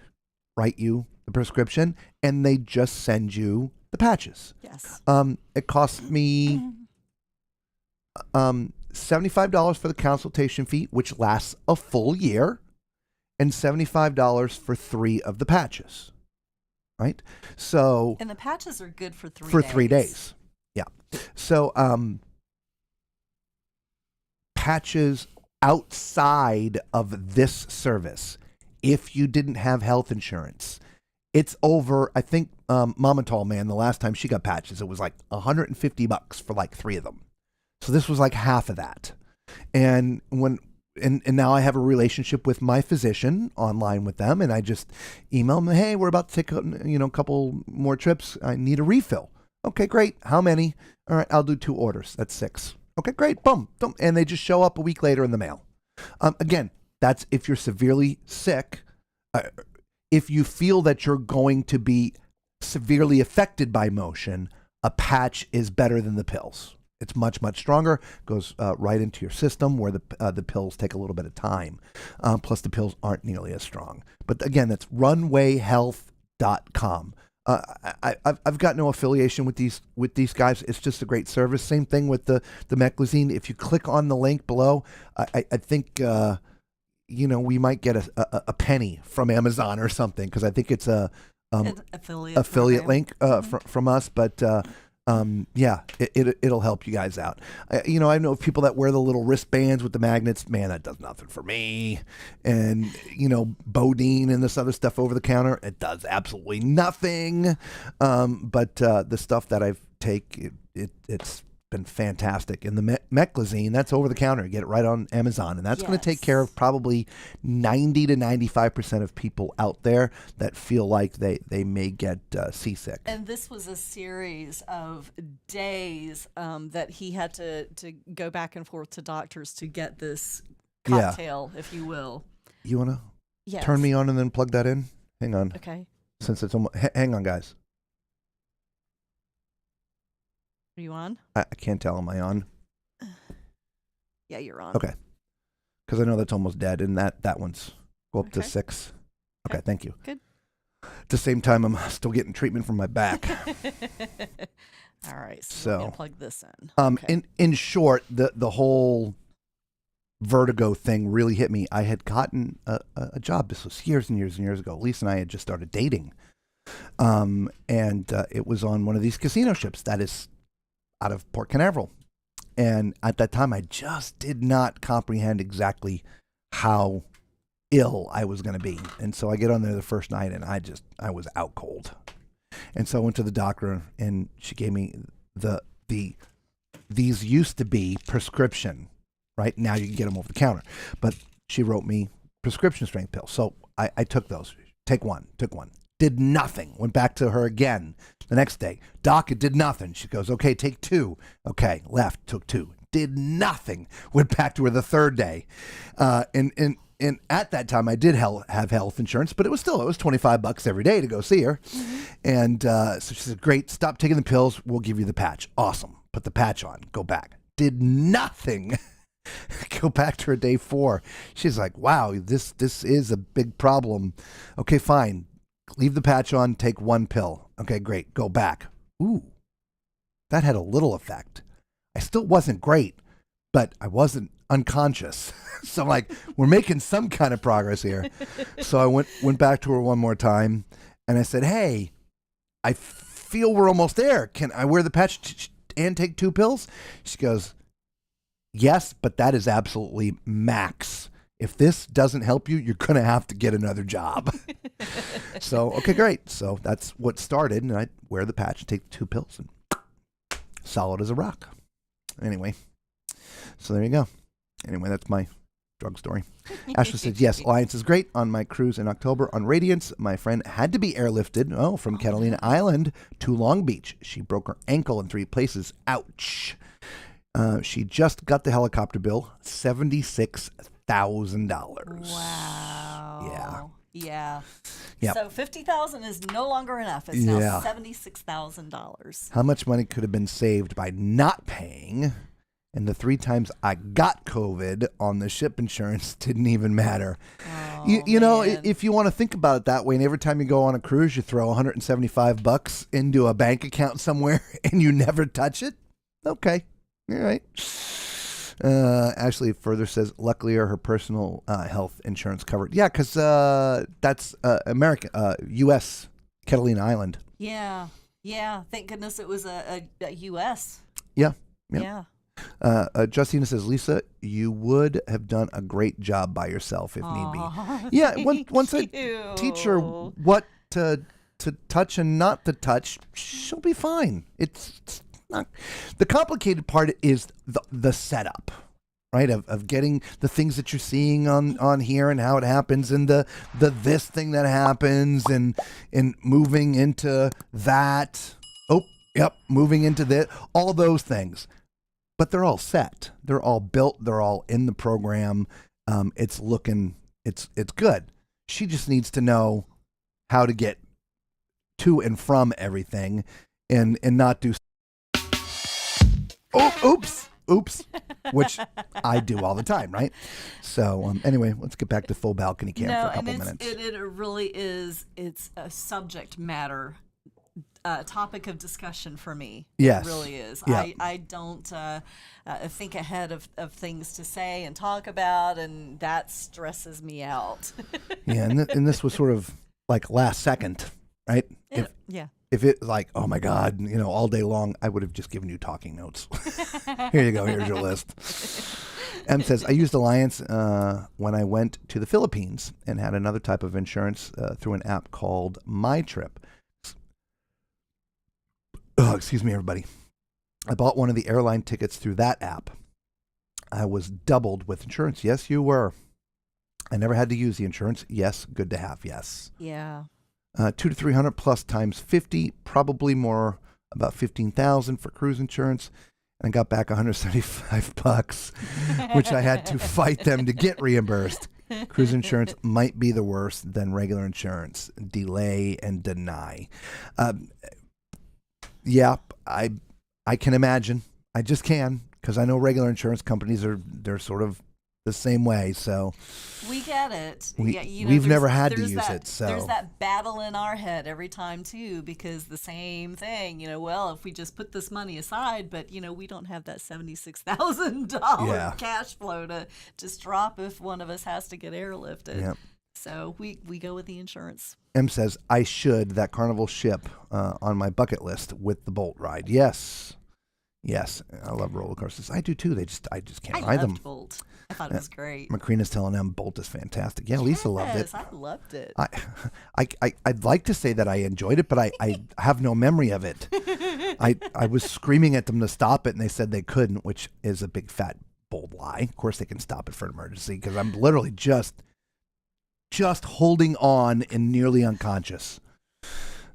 and they just send you the patches. Yes. It costs me $75 for the consultation fee, which lasts a full year, and $75 for 3 of the patches. Right? So and the patches are good for 3 days. For 3 days. Yeah. So patches outside of this service, if you didn't have health insurance, it's over, I think, Mama Tall Man, the last time she got patches, it was like $150 for like 3 of them. So this was like half of that. And now I have a relationship with my physician online with them, and I just email them, hey, we're about to take a couple more trips. I need a refill. Okay, great. How many? All right, I'll do 2 orders. That's 6. Okay, great. Boom. And they just show up a week later in the mail. Again, that's if you're severely sick. If you feel that you're going to be severely affected by motion, a patch is better than the pills. It's much, much stronger, goes right into your system, where the pills take a little bit of time. Plus, the pills aren't nearly as strong. But again, that's runwayhealth.com. I've got no affiliation with these guys. It's just a great service. Same thing with the Meclizine. If you click on the link below, I think we might get a penny from Amazon or something, because I think it's a affiliate link from us. But it'll help you guys out. I know people that wear the little wristbands with the magnets. Man, that does nothing for me. And Bodine and this other stuff over the counter, it does absolutely nothing. But the stuff that I take, it's been fantastic. And the Meclizine, that's over the counter. You get it right on Amazon, and that's going to take care of probably 90 to 95% of people out there that feel like they may get seasick. And this was a series of days that he had to go back and forth to doctors to get this cocktail, if you will. You want to turn me on and then plug that in? Hang on. Okay. Since it's almost, hang on, guys. Are you on? I can't tell. Am I on? Yeah, you're on. Okay. Because I know that's almost dead, and that one's go up to 6. Okay, thank you. Good. At the same time, I'm still getting treatment from my back. All right. So let me plug this in. In short, the whole vertigo thing really hit me. I had gotten a job. This was years and years and years ago. Lisa and I had just started dating. And it was on one of these casino ships that is out of Port Canaveral. And at that time, I just did not comprehend exactly how ill I was going to be. And so I get on there the first night, and I was out cold. And so I went to the doctor, and she gave me these used to be prescription, right? Now you can get them over the counter. But she wrote me prescription strength pills. So I took those. Took one. Did nothing. Went back to her again the next day. Doc, it did nothing. She goes, okay, take 2. Okay, left, took 2. Did nothing. Went back to her the third day. And at that time, I did have health insurance, but it was $25 every day to go see her. Mm-hmm. And so she said, great, stop taking the pills. We'll give you the patch. Awesome. Put the patch on. Go back. Did nothing. Go back to her day 4. She's like, wow, this is a big problem. Okay, fine. Leave the patch on, take 1 pill. Okay, great. Go back. Ooh, that had a little effect. I still wasn't great, but I wasn't unconscious. So like, we're making some kind of progress here. So I went back to her one more time, and I said, hey, I feel we're almost there. Can I wear the patch and take 2 pills? She goes, yes, but that is absolutely max. If this doesn't help you, you're going to have to get another job. So, okay, great. So that's what started. And I wear the patch, take 2 pills, and solid as a rock. Anyway, so there you go. Anyway, that's my drug story. Ashley says, yes, Alliance is great. On my cruise in October on Radiance, my friend had to be airlifted from Catalina Island to Long Beach. She broke her ankle in 3 places. Ouch. She just got the helicopter bill, $76,000. Wow. Yeah. Yep. So $50,000 is no longer enough. It's now $76,000. How much money could have been saved by not paying? And the 3 times I got COVID on the ship insurance didn't even matter. Oh, you know, man. if you want to think about it that way, and every time you go on a cruise, you throw $175 into a bank account somewhere and you never touch it. Okay. All right. Ashley further says, luckily her personal health insurance covered. Yeah, because that's American, U.S., Catalina Island. Yeah. Thank goodness it was a U.S. Yeah. Yeah. Justina says, Lisa, you would have done a great job by yourself if need be. Yeah, once I teach her what to touch and not to touch, she'll be fine. It's not the complicated part is the setup, right? Of getting the things that you're seeing on here and how it happens, and the this thing that happens, and moving into that. Oh, yep, moving into that. All those things. But they're all set. They're all built. They're all in the program. It's good. She just needs to know how to get to and from everything, and not do. Oh, oops, which I do all the time, right? So anyway, let's get back to full balcony camp for a couple minutes. It really is. It's a subject matter. Topic of discussion for me. Yes. It really is. Yeah. I don't think ahead of things to say and talk about, and that stresses me out. Yeah, and this was sort of like last second, right? If it like, oh my God, all day long, I would have just given you talking notes. Here you go. Here's your list. M says, I used Alliance when I went to the Philippines and had another type of insurance through an app called My Trip. Oh, excuse me, everybody. I bought one of the airline tickets through that app. I was doubled with insurance. Yes, you were. I never had to use the insurance. Yes, good to have. Yes. Yeah. 200 to 300 plus times 50, probably more, about 15,000 for cruise insurance. And I got back $175, which I had to fight them to get reimbursed. Cruise insurance might be the worst than regular insurance. Delay and deny. Yeah, I can imagine. I just can, because I know regular insurance companies they're sort of the same way. So we get it. We've never had to use it. So there's that battle in our head every time too, because the same thing. Well, if we just put this money aside, but we don't have that $76,000 cash flow to just drop if one of us has to get airlifted. Yep. So we go with the insurance. M says, I should that Carnival ship on my bucket list with the Bolt ride. Yes. I love roller coasters. I do too. I just can't ride them. Bolt. I thought it was great. Macrina's telling them Bolt is fantastic. Yeah, Lisa loved it. I loved it. I'd like to say that I enjoyed it, but I have no memory of it. I was screaming at them to stop it, and they said they couldn't, which is a big fat bold lie. Of course they can stop it for an emergency, because I'm literally just holding on and nearly unconscious.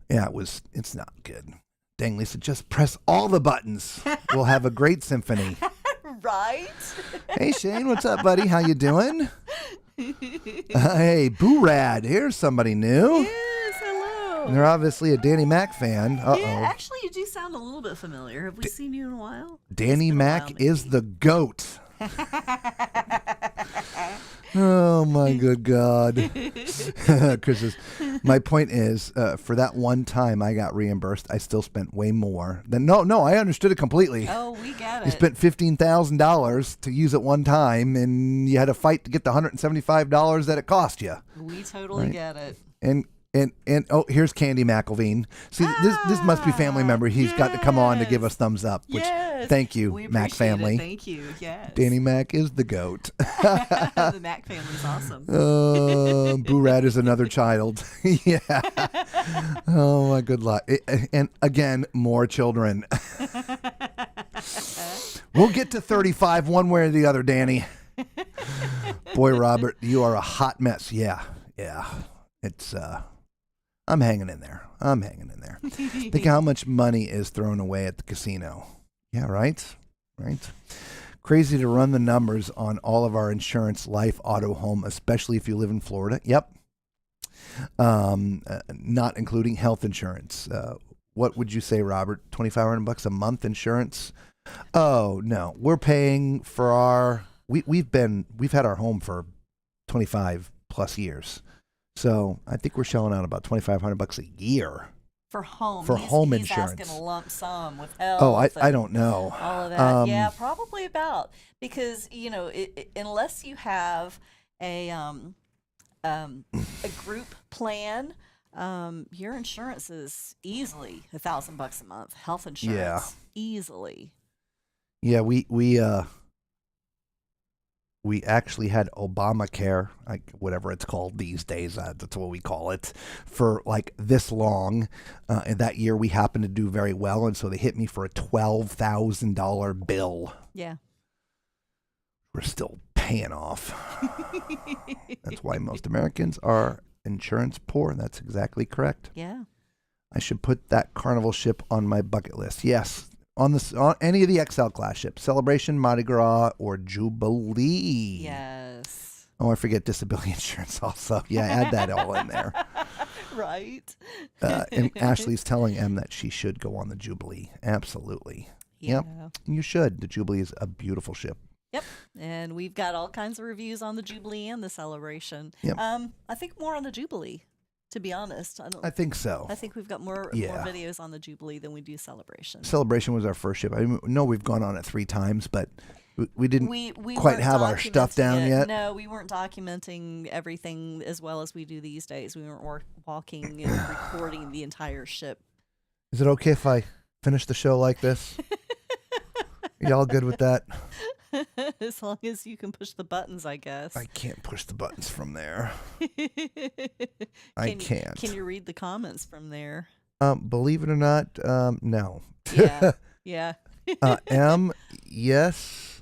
Yeah, it's not good. Dang, Lisa, just press all the buttons. We'll have a great symphony. Right? Hey, Shane, what's up, buddy? How you doing? Hey, Boo Rad, here's somebody new. Yes, hello. They're obviously a Danny Mac fan. Uh-oh. Yeah, actually, you do sound a little bit familiar. Have we seen you in a while? Danny Mac is the GOAT. Oh my good God. Chris says, my point is, for that one time I got reimbursed, I still spent way more than no, I understood it completely. Oh, we get it. You spent $15,000 to use it one time, and you had to fight to get the $175 that it cost you. We totally get it. And And oh, here's Candy McElveen. See, this must be family member. He's got to come on to give us thumbs up. Which, thank you, we Mac appreciate family. it. Thank you. Yes. Danny Mac is the goat. The Mac family's awesome. Boo Rat is another child. Yeah. Oh my good luck. And again, more children. We'll get to 35 one way or the other, Danny. Boy, Robert, you are a hot mess. Yeah. It's I'm hanging in there. Think how much money is thrown away at the casino. Yeah, right. Crazy to run the numbers on all of our insurance, life, auto, home, especially if you live in Florida. Yep. Not including health insurance. What would you say, Robert? $2,500 a month insurance? Oh no, we're paying for our. We've had our home for 25 plus years. So I think we're shelling out about $2,500 a year for home. For home he's insurance. Asking a lump sum with health. Oh, I don't know. All of that. Yeah, probably about because unless you have a group plan, your insurance is easily $1,000 a month. Health insurance, easily. Yeah, we actually had Obamacare, whatever it's called these days. That's what we call it, for like this long. And that year we happened to do very well. And so they hit me for a $12,000 bill. Yeah. We're still paying off. That's why most Americans are insurance poor. That's exactly correct. Yeah. I should put that Carnival ship on my bucket list. Yes. On any of the XL class ships, Celebration, Mardi Gras, or Jubilee. Yes. Oh, I forget disability insurance also. Yeah, add that all in there. Right. And Ashley's telling Em that she should go on the Jubilee. Absolutely. Yeah. Yep. You should. The Jubilee is a beautiful ship. Yep. And we've got all kinds of reviews on the Jubilee and the Celebration. Yep. I think more on the Jubilee, to be honest. I think so. I think we've got more videos on the Jubilee than we do Celebration. Celebration was our first ship. I know we've gone on it 3 times, but we didn't we quite have our stuff down yet. No, we weren't documenting everything as well as we do these days. We weren't walking and recording the entire ship. Is it okay if I finish the show like this? Are y'all good with that? As long as you can push the buttons, I guess. I can't push the buttons from there. Can can't. Can you read the comments from there? Believe it or not, no. Yeah. Yeah. Yes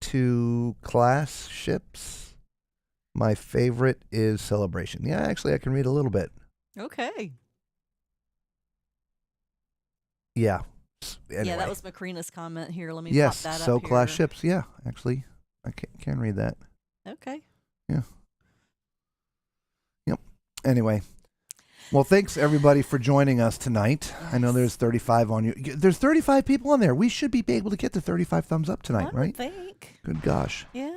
to class ships. My favorite is Celebration. Yeah, actually, I can read a little bit. Okay. Yeah. Anyway. Yeah, that was Macrina's comment here. Let me yes, pop that so up class here. ships. Yeah, actually, I can read that. Okay. Yeah. Yep. Anyway. Well, thanks everybody for joining us tonight. Yes. I know there's 35 on you. There's 35 people on there. We should be able to get to 35 thumbs up tonight, I right? think. Good gosh. Yeah.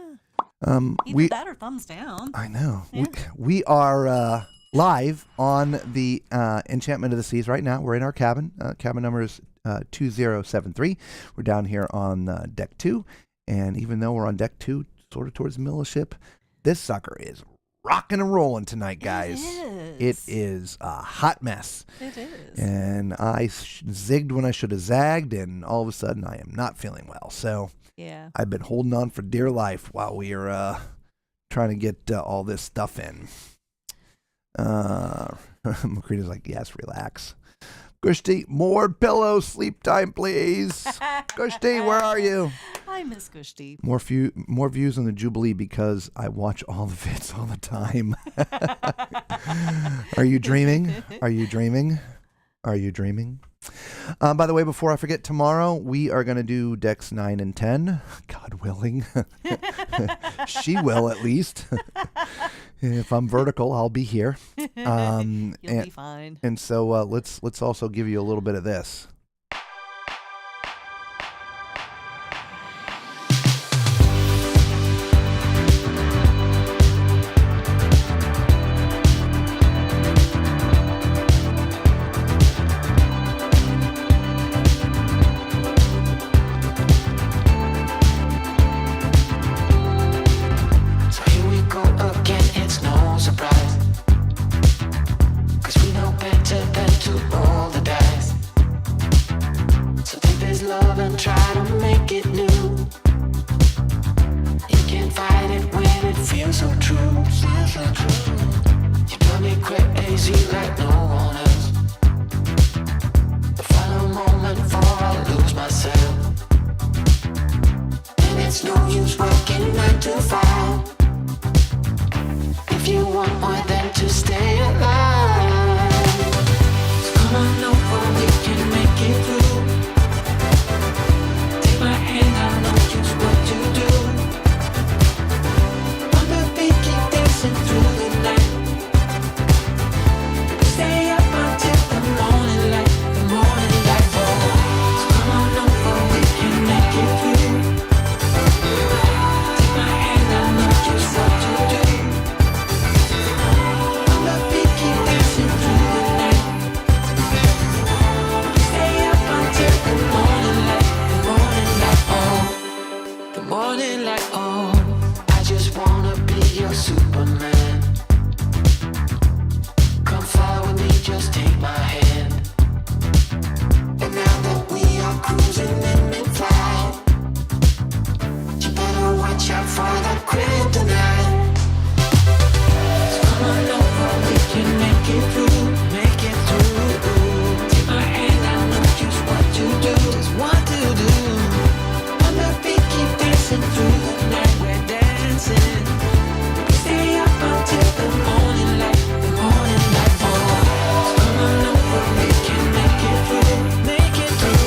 We that or thumbs down. I know. Yeah. We are live on the Enchantment of the Seas right now. We're in our cabin. Cabin number is 2073. We're down here on deck 2. And even though we're on deck 2, sort of towards the middle of the ship, this sucker is rocking and rolling tonight, guys. It is a hot mess. It is. And I zigged when I should have zagged, and all of a sudden I am not feeling well. So yeah, I've been holding on for dear life while we are trying to get all this stuff in. Macrina's like, yes, relax. Gushti, more pillow sleep time, please. Gushti, where are you? I miss Gushti. More views on the Jubilee because I watch all the vids all the time. Are you dreaming? Are you dreaming? Are you dreaming? By the way, before I forget, tomorrow we are going to do decks 9 and 10. God willing. She will, at least. If I'm vertical, I'll be here. You'll be fine. And so let's also give you a little bit of this. fight it when it feels so true. You drive me crazy like no one else. The final moment before I lose myself. And it's no use working 9 to 5 if you want more than to stay alive. So come on over, we can make it through. Take my hand, I know just what to do. On the beat, keep dancing through the night. Stay up until the morning light, the morning light falls. So come on over, we can make it through. Take my hand, I know just what to do. On the beat, keep dancing through the night. Stay up until the morning light, the morning light, oh, the morning light, oh. I just wanna be your Superman. Come fly with me, just take my hand. And now that we are cruising in mid-flight, you better watch out for the kryptonite. So come on over, we can make it through, make it through. Take my hand, I know just what to do, just what to do. On the beat, keep dancing through the night, we're dancing. Stay up until the morning light, the morning light falls. Come on over, we can make it through, make it through.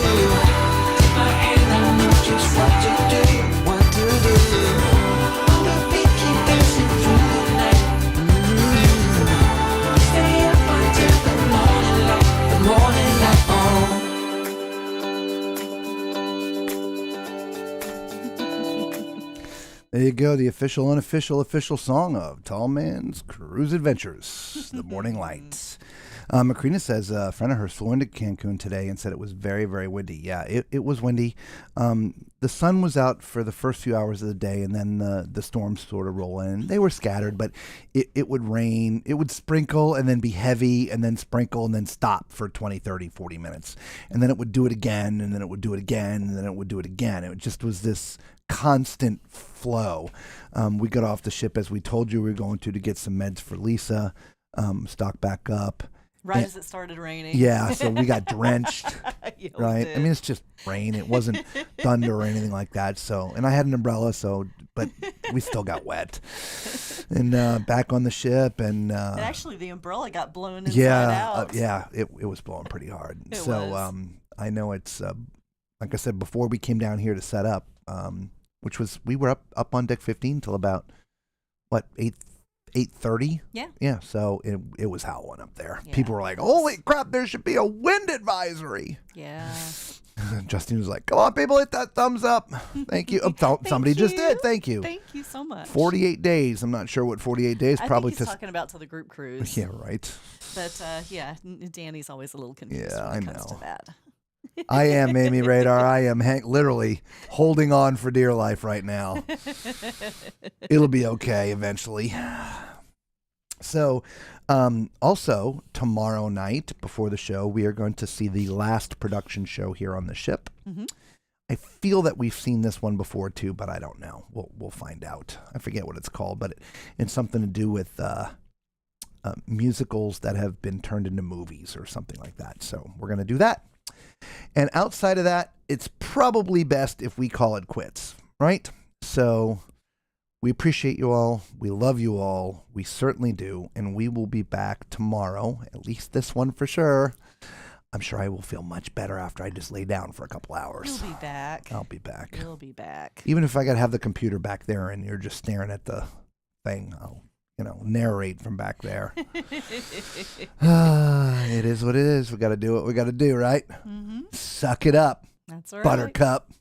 Take my hand, I know just what to do, what to do. On the beat, keep dancing through the night. Stay up until the morning light, the morning light, oh. There you go, the official, unofficial song of Tall Man's Cruise Adventures, The Morning Lights. Macrina says a friend of hers flew into Cancun today and said it was very, very windy. Yeah, it was windy. The sun was out for the first few hours of the day, and then the storms sort of roll in. They were scattered, but it would rain. It would sprinkle and then be heavy and then sprinkle and then stop for 20, 30, 40 minutes. And then it would do it again, and then it would do it again, and then it would do it again. It just was this constant flow. We got off the ship as we told you we were going to get some meds for Lisa, stock back up. Right as it started raining. Yeah, so we got drenched, Yeah, we right? did. I mean, it's just rain. It wasn't thunder or anything like that. So, and I had an umbrella, but we still got wet. And back on the ship, and And actually, the umbrella got blown inside out. it was blowing pretty hard. It So was. I know it's like I said before we came down here to set up, which was we were up on deck 15 till about what 8:30. Yeah. So it was howling up there. Yeah. People were like, "Holy crap! There should be a wind advisory." Yeah. Justine was like, "Come on, people, hit that thumbs up. Thank you." Somebody just you. did. Thank you. Thank you so much. 48 days. I'm not sure what 48 days. I Probably think he's talking about to the group cruise. Yeah, right. But yeah, Danny's always a little confused Yeah, when it I comes know. to that. I am Amy Radar. I am literally holding on for dear life right now. It'll be okay eventually. So, also tomorrow night before the show, we are going to see the last production show here on the ship. Mm-hmm. I feel that we've seen this one before too, but I don't know. We'll find out. I forget what it's called, but it's something to do with musicals that have been turned into movies or something like that. So we're going to do that. And outside of that, it's probably best if we call it quits, right? So we appreciate you all. We love you all. We certainly do. And we will be back tomorrow, at least this one for sure. I'm sure I will feel much better after I just lay down for a couple hours. You'll be back. I'll be back. You'll be back. Even if I got to have the computer back there and you're just staring at the thing, I'll, narrate from back there. It is what it is. We got to do what we got to do, right? Mm-hmm. Suck it up, That's all right. Buttercup.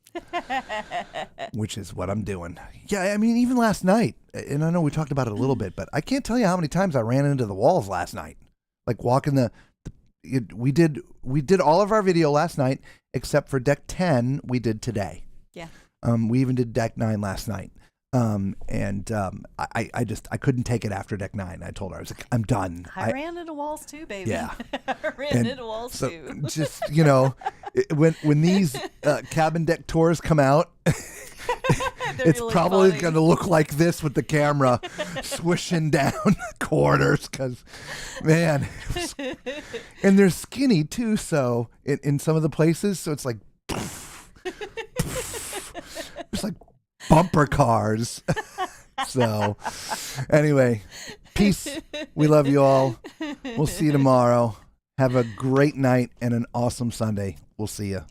Which is what I'm doing. Yeah, I mean, even last night, and I know we talked about it a little bit, but I can't tell you how many times I ran into the walls last night. Like walking we did all of our video last night, except for deck 10 we did today. Yeah. We even did deck 9 last night. I couldn't take it after deck 9. I told her, I was like, I'm done. I ran into walls too, baby. Yeah. I ran into walls so too. just, when these cabin deck tours come out, it's really probably funny. going to look like this with the camera swishing down the corridors because, man, and they're skinny too. So in some of the places, so it's like, it's like bumper cars. So anyway, peace. We love you all. We'll see you tomorrow. Have a great night and an awesome Sunday. We'll see you.